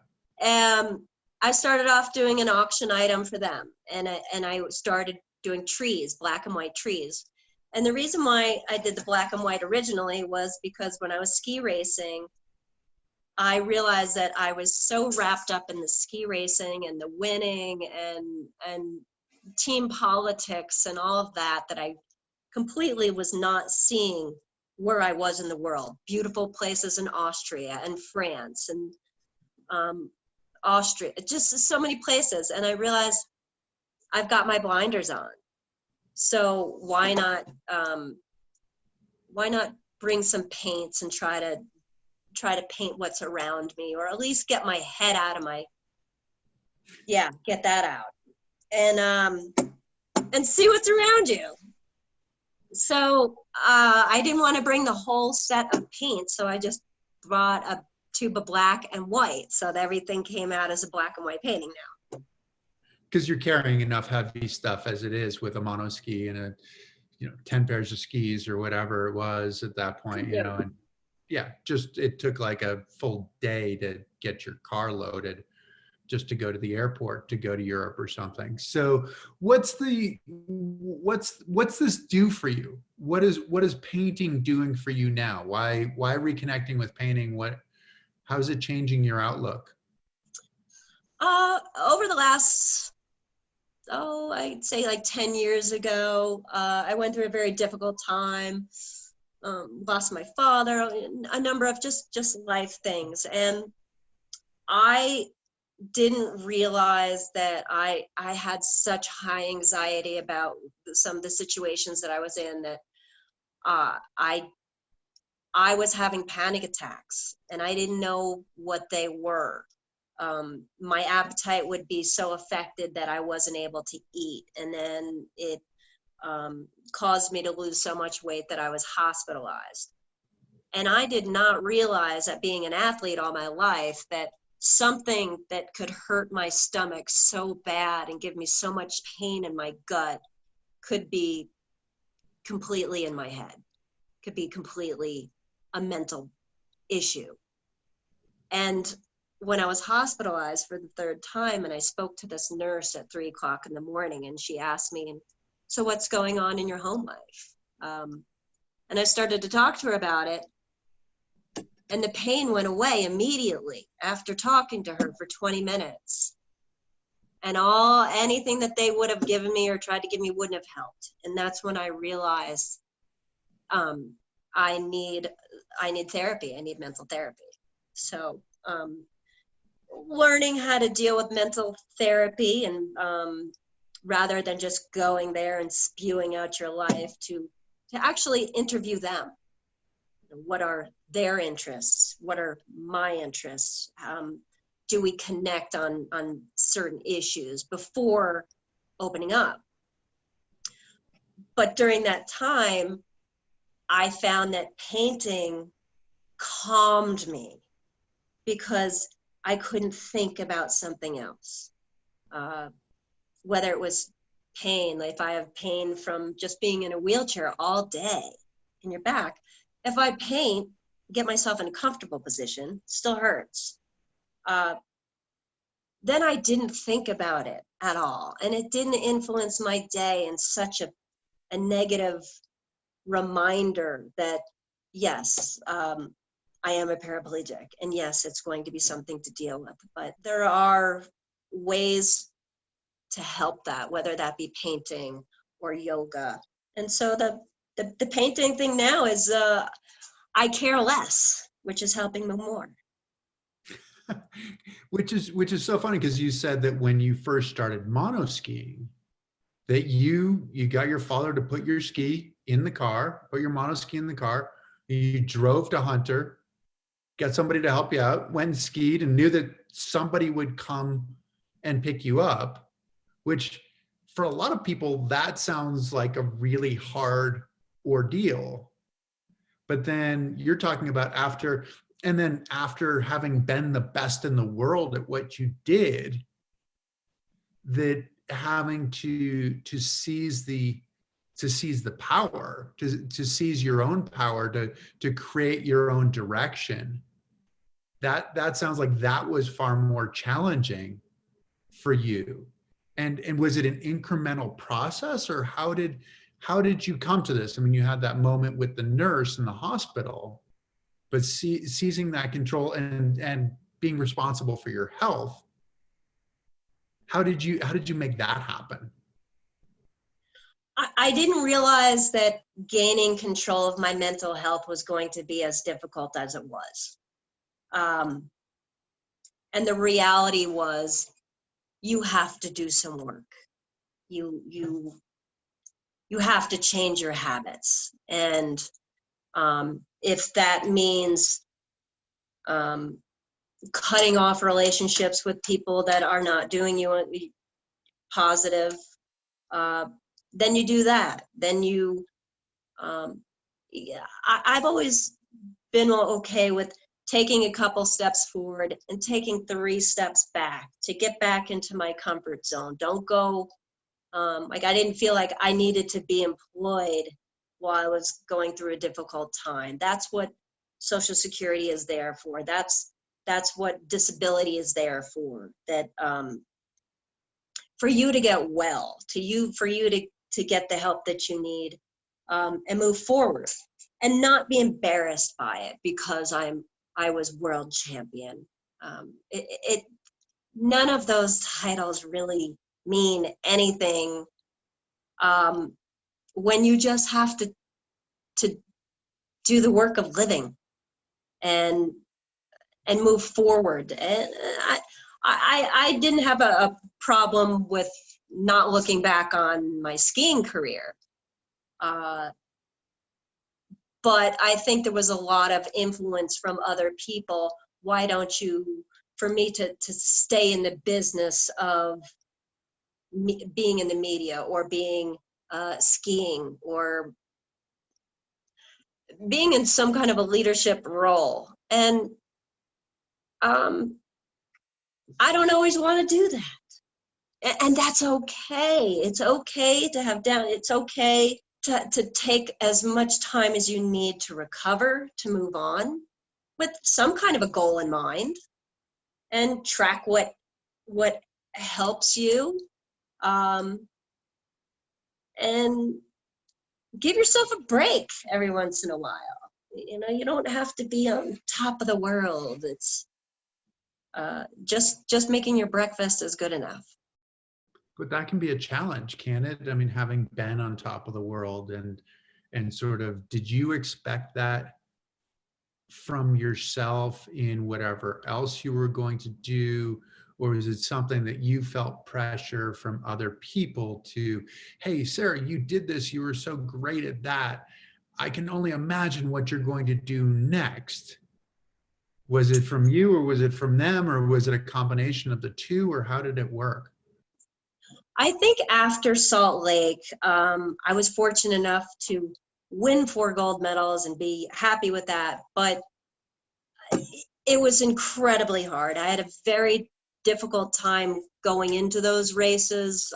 I started off doing an auction item for them, and I started doing trees, black and white trees. And the reason why I did the black and white originally was because when I was ski racing, I realized that I was so wrapped up in the ski racing and the winning and team politics and all of that, that I completely was not seeing where I was in the world. Beautiful places in Austria and France and Austria, just so many places. And I realized I've got my blinders on. So why not bring some paints and try to paint what's around me, or at least get my head out of get that out and see what's around you. So I didn't want to bring the whole set of paint, so I just brought a tube of black and white, so that everything came out as a black and white painting now. Because you're carrying enough heavy stuff as it is with a mono ski and 10 pairs of skis or whatever it was at that point, and just it took like a full day to get your car loaded just to go to the airport to go to Europe or something. So what's this do for you? What is painting doing for you now? Why reconnecting with painting? How is it changing your outlook? Over the last, I'd say like 10 years ago, I went through a very difficult time, lost my father, a number of just life things. And I didn't realize that I had such high anxiety about some of the situations that I was in, that I was having panic attacks and I didn't know what they were. My appetite would be so affected that I wasn't able to eat. And then it caused me to lose so much weight that I was hospitalized. And I did not realize that being an athlete all my life, that something that could hurt my stomach so bad and give me so much pain in my gut could be completely in my head, could be completely a mental issue. And when I was hospitalized for the third time, and I spoke to this nurse at 3 o'clock in the morning, and she asked me, so what's going on in your home life? And I started to talk to her about it. And the pain went away immediately after talking to her for 20 minutes. And anything that they would have given me or tried to give me wouldn't have helped. And that's when I realized I need therapy. I need mental therapy. So learning how to deal with mental therapy, and rather than just going there and spewing out your life, to actually interview them. What are their interests? What are my interests? Do we connect on certain issues before opening up? But during that time, I found that painting calmed me because I couldn't think about something else. Whether it was pain, like if I have pain from just being in a wheelchair all day in your back, if I paint, get myself in a comfortable position, still hurts. Then I didn't think about it at all. And it didn't influence my day in such a negative reminder that, yes, I am a paraplegic. And yes, it's going to be something to deal with. But there are ways to help that, whether that be painting or yoga. And so the painting thing now is I care less, which is helping me more. which is so funny, because you said that when you first started mono skiing, that you got your father to put your ski in the car, put your mono ski in the car, you drove to Hunter, got somebody to help you out, went and skied, and knew that somebody would come and pick you up. which for a lot of people, that sounds like a really hard ordeal. But then you're talking about after having been the best in the world at what you did, that having to seize the power, to seize your own power, to create your own direction. That sounds like that was far more challenging for you. And was it an incremental process, or how did you come to this? I mean, you had that moment with the nurse in the hospital, but seizing that control and being responsible for your health. How did you make that happen? I didn't realize that gaining control of my mental health was going to be as difficult as it was. And the reality was, you have to do some work. You have to change your habits. And if that means cutting off relationships with people that are not doing you positive, then you do that. Then I've always been okay with taking a couple steps forward and taking 3 steps back to get back into my comfort zone. Don't go, like I didn't feel like I needed to be employed while I was going through a difficult time. That's what Social Security is there for. That's what disability is there for. That for you to get well, for you to get the help that you need, and move forward, and not be embarrassed by it because I was world champion. None of those titles really mean anything when you just have to do the work of living and move forward. And I didn't have a problem with not looking back on my skiing career. But I think there was a lot of influence from other people. Why don't you, for me to stay in the business of being in the media, or being skiing, or being in some kind of a leadership role. And I don't always want to do that. And that's okay. It's okay to have down. It's okay to take as much time as you need to recover, to move on with some kind of a goal in mind, and track what helps you, and give yourself a break every once in a while. You don't have to be on top of the world. It's just making your breakfast is good enough. But that can be a challenge, can it? I mean, having been on top of the world and sort of, did you expect that from yourself in whatever else you were going to do? Or is it something that you felt pressure from other people to, hey, Sarah, you did this, you were so great at that, I can only imagine what you're going to do next? Was it from you, or was it from them, or was it a combination of the two, or how did it work? I think after Salt Lake, I was fortunate enough to win 4 gold medals and be happy with that. But it was incredibly hard. I had a very difficult time going into those races.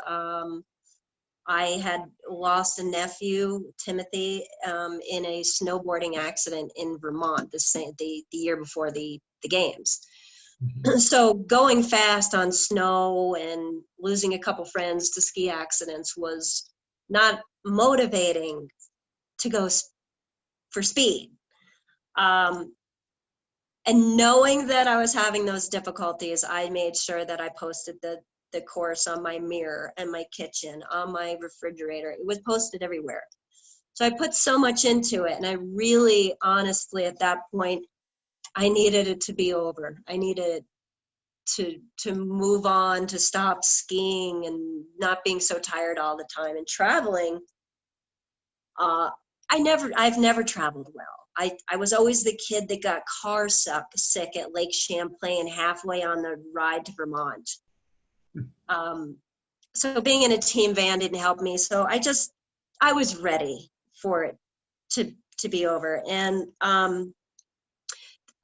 I had lost a nephew, Timothy, in a snowboarding accident in Vermont the year before the games. Mhm. So going fast on snow and losing a couple friends to ski accidents was not motivating to go for speed. And knowing that I was having those difficulties, I made sure that I posted the course on my mirror and my kitchen, on my refrigerator. It was posted everywhere. So I put so much into it. And I really, honestly, at that point, I needed it to be over. I needed to move on, to stop skiing and not being so tired all the time. And traveling, I've never traveled well. I was always the kid that got car sick at Lake Champlain halfway on the ride to Vermont. so being in a team van didn't help me. So I was ready for it to be over. And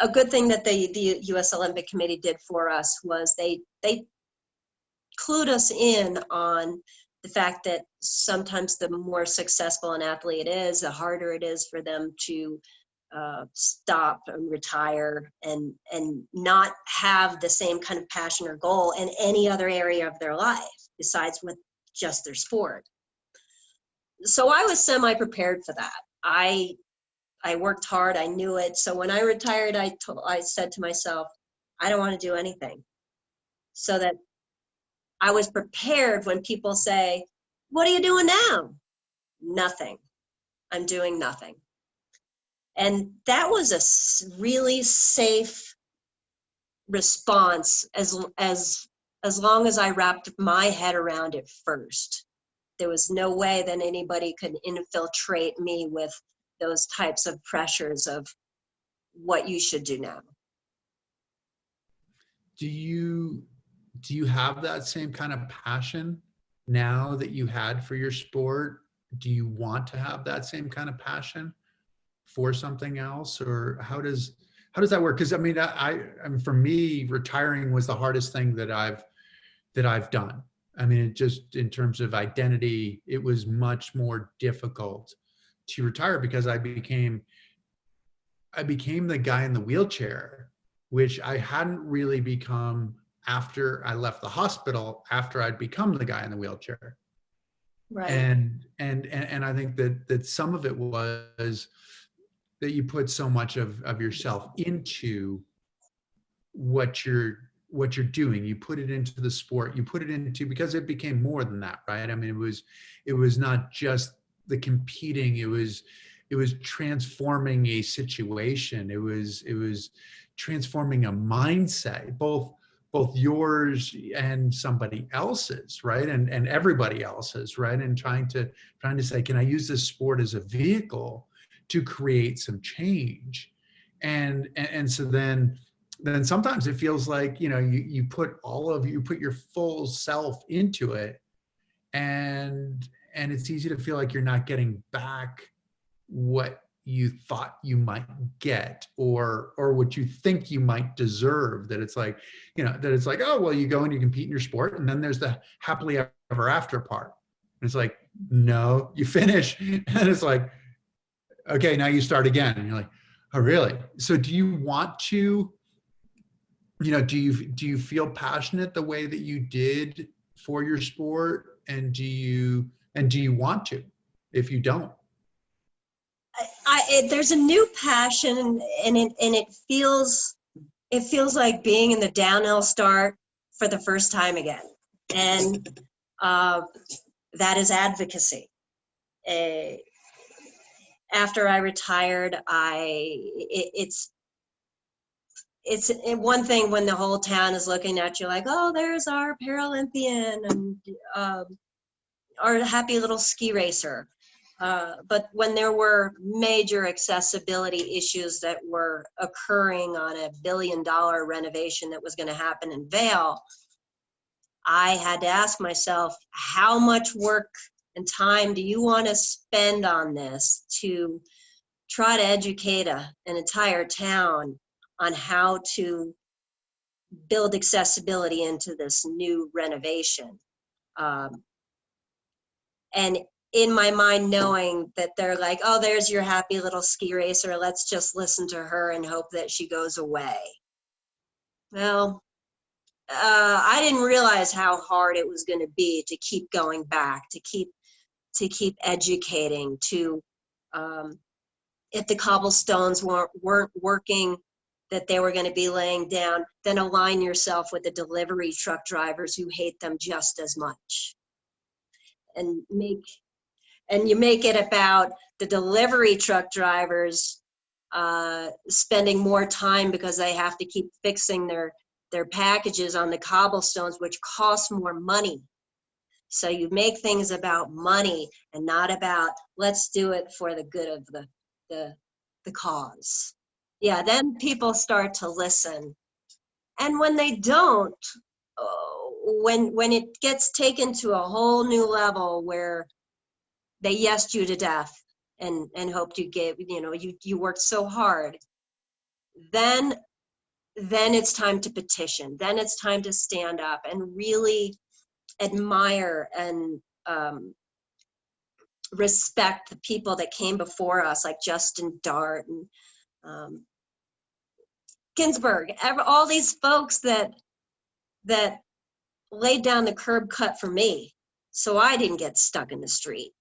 a good thing that the U.S. Olympic Committee did for us was they clued us in on the fact that sometimes the more successful an athlete is, the harder it is for them to stop and retire and not have the same kind of passion or goal in any other area of their life besides with just their sport. So I was semi-prepared for that. I worked hard, I knew it. So when I retired, I said to myself, I don't want to do anything. So that I was prepared when people say, what are you doing now? Nothing. I'm doing nothing. And that was a really safe response as long as I wrapped my head around it first. There was no way that anybody could infiltrate me with those types of pressures of what you should do now. Do you have that same kind of passion now that you had for your sport? Do you want to have that same kind of passion for something else, or how does that work? Because I mean, for me, retiring was the hardest thing that I've done. I mean, it just, in terms of identity, it was much more difficult to retire because I became the guy in the wheelchair, which I hadn't really become after I left the hospital, after I'd become the guy in the wheelchair. Right. And I think that some of it was that you put so much of yourself into what you're doing. You put it into the sport, you put it into, because it became more than that, right? I mean, it was not just the competing, it was transforming a situation. It was transforming a mindset, both yours and somebody else's, right? And everybody else's, right? And trying to say, can I use this sport as a vehicle to create some change? And so then sometimes it feels like, you put your full self into it, and it's easy to feel like you're not getting back what you thought you might get, or what you think you might deserve. That it's like, oh, well, you go and you compete in your sport, and then there's the happily ever after part. And it's like, no, you finish, and it's like, okay, now you start again. And you're like, oh, really? So do you want to, do you feel passionate the way that you did for your sport? And do you want to, if you don't? There's a new passion, and it feels like being in the downhill start for the first time again. And that is advocacy. After I retired, it's one thing when the whole town is looking at you like, oh, there's our Paralympian and our happy little ski racer. But when there were major accessibility issues that were occurring on a $1 billion renovation that was going to happen in Vail, I had to ask myself, how much work and time do you want to spend on this to try to educate an entire town on how to build accessibility into this new renovation? And in my mind, knowing that they're like, oh, there's your happy little ski racer, let's just listen to her and hope that she goes away. Well, I didn't realize how hard it was going to be to keep going back, to keep educating, to if the cobblestones weren't working, that they were going to be laying down, then align yourself with the delivery truck drivers who hate them just as much. And you make it about the delivery truck drivers spending more time because they have to keep fixing their packages on the cobblestones, which cost more money. So you make things about money and not about, let's do it for the good of the cause. Yeah, then people start to listen. And when they don't, oh, when it gets taken to a whole new level where they yesed you to death and hoped you gave, you worked so hard, then it's time to petition. Then it's time to stand up and really admire and respect the people that came before us, like Justin Dart and Ginsburg, all these folks that laid down the curb cut for me so I didn't get stuck in the street.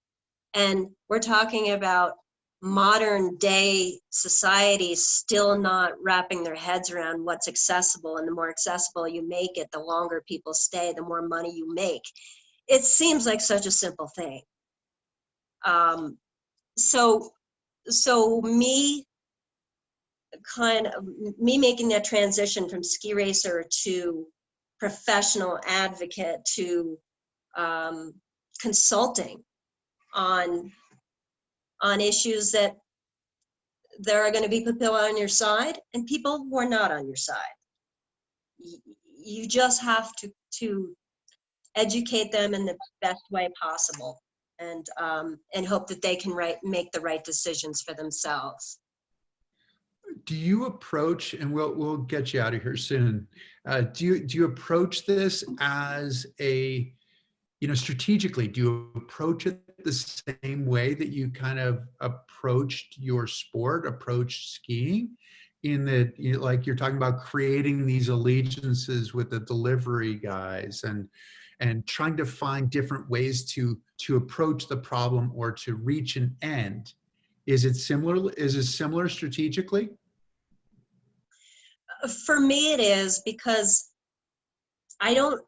And we're talking about modern day society still not wrapping their heads around what's accessible, and the more accessible you make it, the longer people stay, the more money you make. It seems like such a simple thing. So me making that transition from ski racer to professional advocate to consulting on issues that there are going to be people on your side and people who are not on your side. You just have to educate them in the best way possible, and hope that they can make the right decisions for themselves. Do you approach, and we'll get you out of here soon, do you approach this as a, strategically, do you approach it the same way that you kind of approached your sport, approached skiing, in that, like you're talking about creating these allegiances with the delivery guys and trying to find different ways to approach the problem or to reach an end? Is it similar? Is it similar strategically? For me, it is, because I don't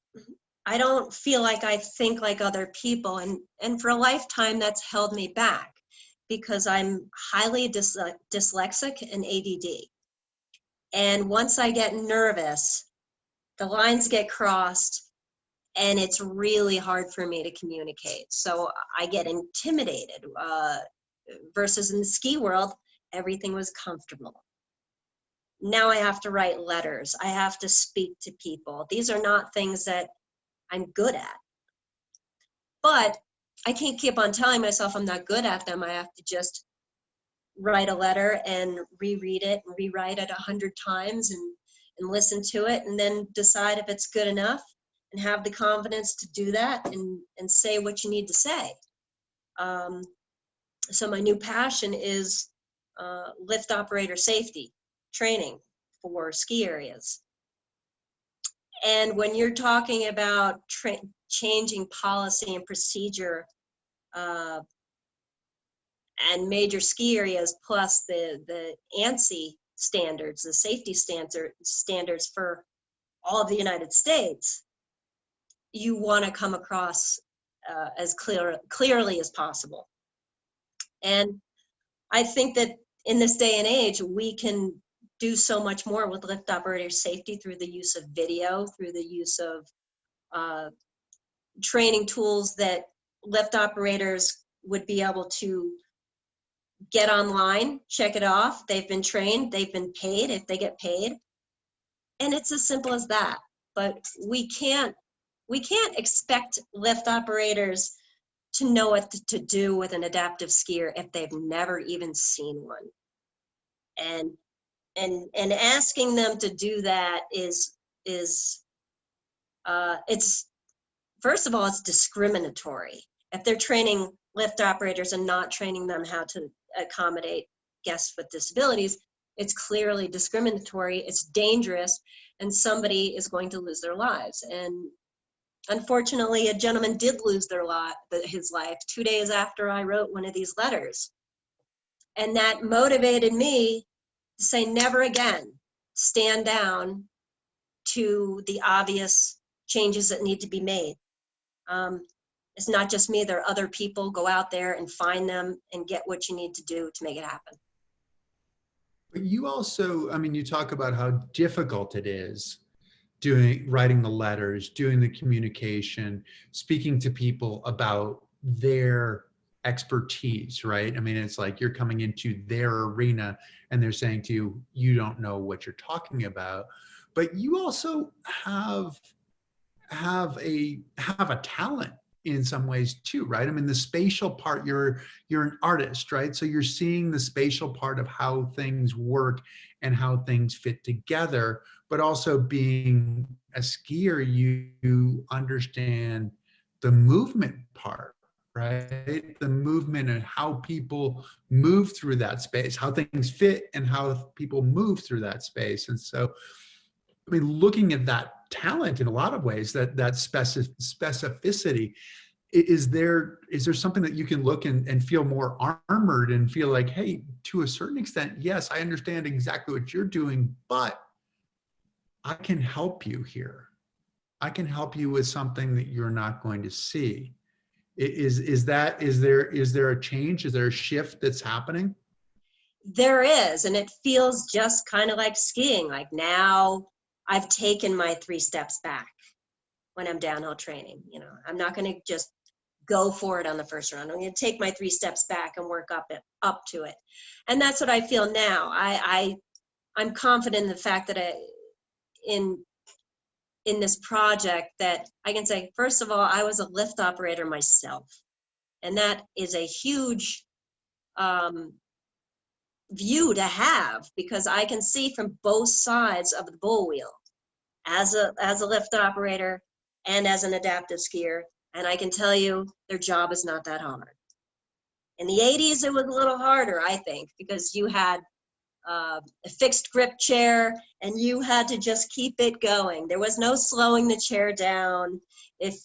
feel like I think like other people, and for a lifetime that's held me back because I'm highly dyslexic and ADD. And once I get nervous, the lines get crossed and it's really hard for me to communicate. So I get intimidated, versus in the ski world, everything was comfortable. Now I have to write letters. I have to speak to people. These are not things that I'm good at. But I can't keep on telling myself I'm not good at them. I have to just write a letter and reread it and rewrite it 100 times and listen to it, and then decide if it's good enough and have the confidence to do that and say what you need to say. So my new passion is lift operator safety training for ski areas. And when you're talking about changing policy and procedure and major ski areas, plus the ANSI standards, the safety standards for all of the United States, you want to come across as clearly as possible. And I think that in this day and age, we can do so much more with lift operator safety through the use of video, through the use of training tools that lift operators would be able to get online, check it off. They've been trained, they've been paid if they get paid. And it's as simple as that. But we can't expect lift operators to know what to do with an adaptive skier if they've never even seen one. And asking them to do that is it's, first of all, it's discriminatory. If they're training lift operators and not training them how to accommodate guests with disabilities, it's clearly discriminatory, it's dangerous, and somebody is going to lose their lives. And unfortunately, a gentleman did lose his life 2 days after I wrote one of these letters. And that motivated me to say, never again stand down to the obvious changes that need to be made. It's not just me, there are other people. Go out there and find them and get what you need to do to make it happen. But you also, you talk about how difficult it is writing the letters, doing the communication, speaking to people about their expertise, right? It's like you're coming into their arena and they're saying to you, you don't know what you're talking about. But you also have have a talent in some ways too, right? I mean, the spatial part, you're an artist, right? So you're seeing the spatial part of how things work and how things fit together, but also being a skier, you understand the movement part, right? The movement and how people move through that space, how things fit and how people move through that space. And so, I mean, looking at that talent in a lot of ways, that specificity, is there something that you can look and feel more armored and feel like, hey, to a certain extent, yes, I understand exactly what you're doing, but I can help you here. I can help you with something that you're not going to see. Is there a change? Is there a shift that's happening? There is, and it feels just kind of like skiing. Like now I've taken my 3 steps back when I'm downhill training. You know, I'm not going to just go for it on the first run. I'm going to take my 3 steps back and work up to it. And that's what I feel now. I'm confident in the fact that in this project that I can say, first of all, I was a lift operator myself. And that is a huge view to have, because I can see from both sides of the bull wheel as a lift operator and as an adaptive skier. And I can tell you their job is not that hard. In the 80s, it was a little harder, I think, because you had a fixed grip chair and you had to just keep it going. There was no slowing the chair down. If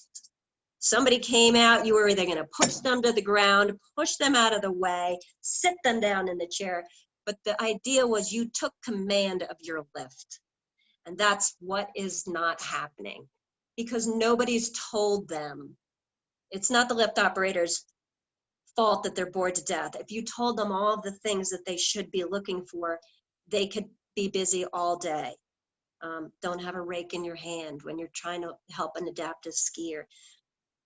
somebody came out, you were either going to push them to the ground, push them out of the way, sit them down in the chair. But the idea was you took command of your lift. And that's what is not happening, because nobody's told them. It's not the lift operator's fault that they're bored to death. If you told them all of the things that they should be looking for, they could be busy all day. Don't have a rake in your hand when you're trying to help an adaptive skier.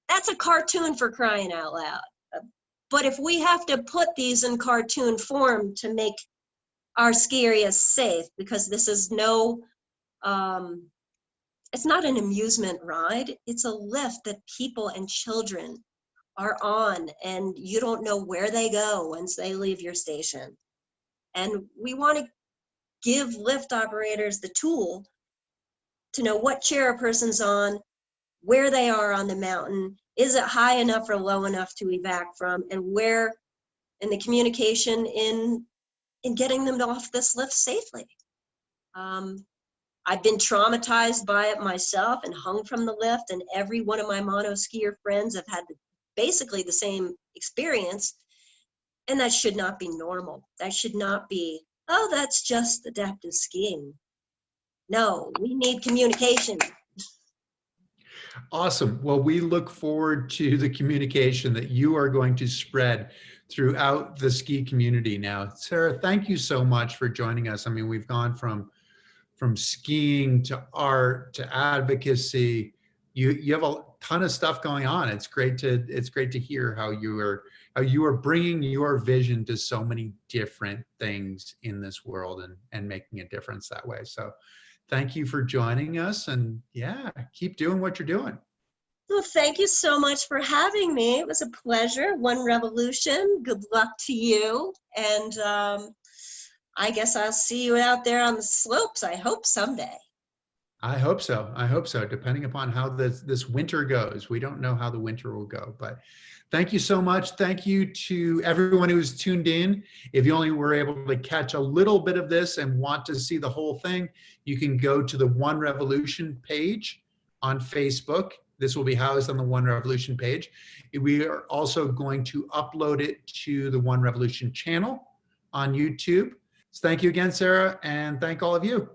That's a cartoon, for crying out loud. But if we have to put these in cartoon form to make our ski areas safe, because this is it's not an amusement ride. It's a lift that people and children are on, and you don't know where they go once they leave your station. And we want to give lift operators the tool to know what chair a person's on, where they are on the mountain, is it high enough or low enough to evac from, and where in the communication in getting them off this lift safely. I've been traumatized by it myself and hung from the lift, and every one of my mono skier friends have had basically the same experience, and that should not be normal. That should not be, oh, that's just adaptive skiing. No, we need communication. Awesome. Well, we look forward to the communication that you are going to spread throughout the ski community now. Sarah, thank you so much for joining us. I mean, we've gone from skiing to art to advocacy. You have a ton of stuff going on. It's great to hear how you are bringing your vision to so many different things in this world and making a difference that way. So thank you for joining us, and yeah, keep doing what you're doing. Well, thank you so much for having me. It was a pleasure. One Revolution. Good luck to you. And I guess I'll see you out there on the slopes, I hope someday. I hope so. I hope so, depending upon how this winter goes. We don't know how the winter will go, but thank you so much. Thank you to everyone who's tuned in. If you only were able to catch a little bit of this and want to see the whole thing, you can go to the One Revolution page on Facebook. This will be housed on the One Revolution page. We are also going to upload it to the One Revolution channel on YouTube. So thank you again, Sarah, and thank all of you.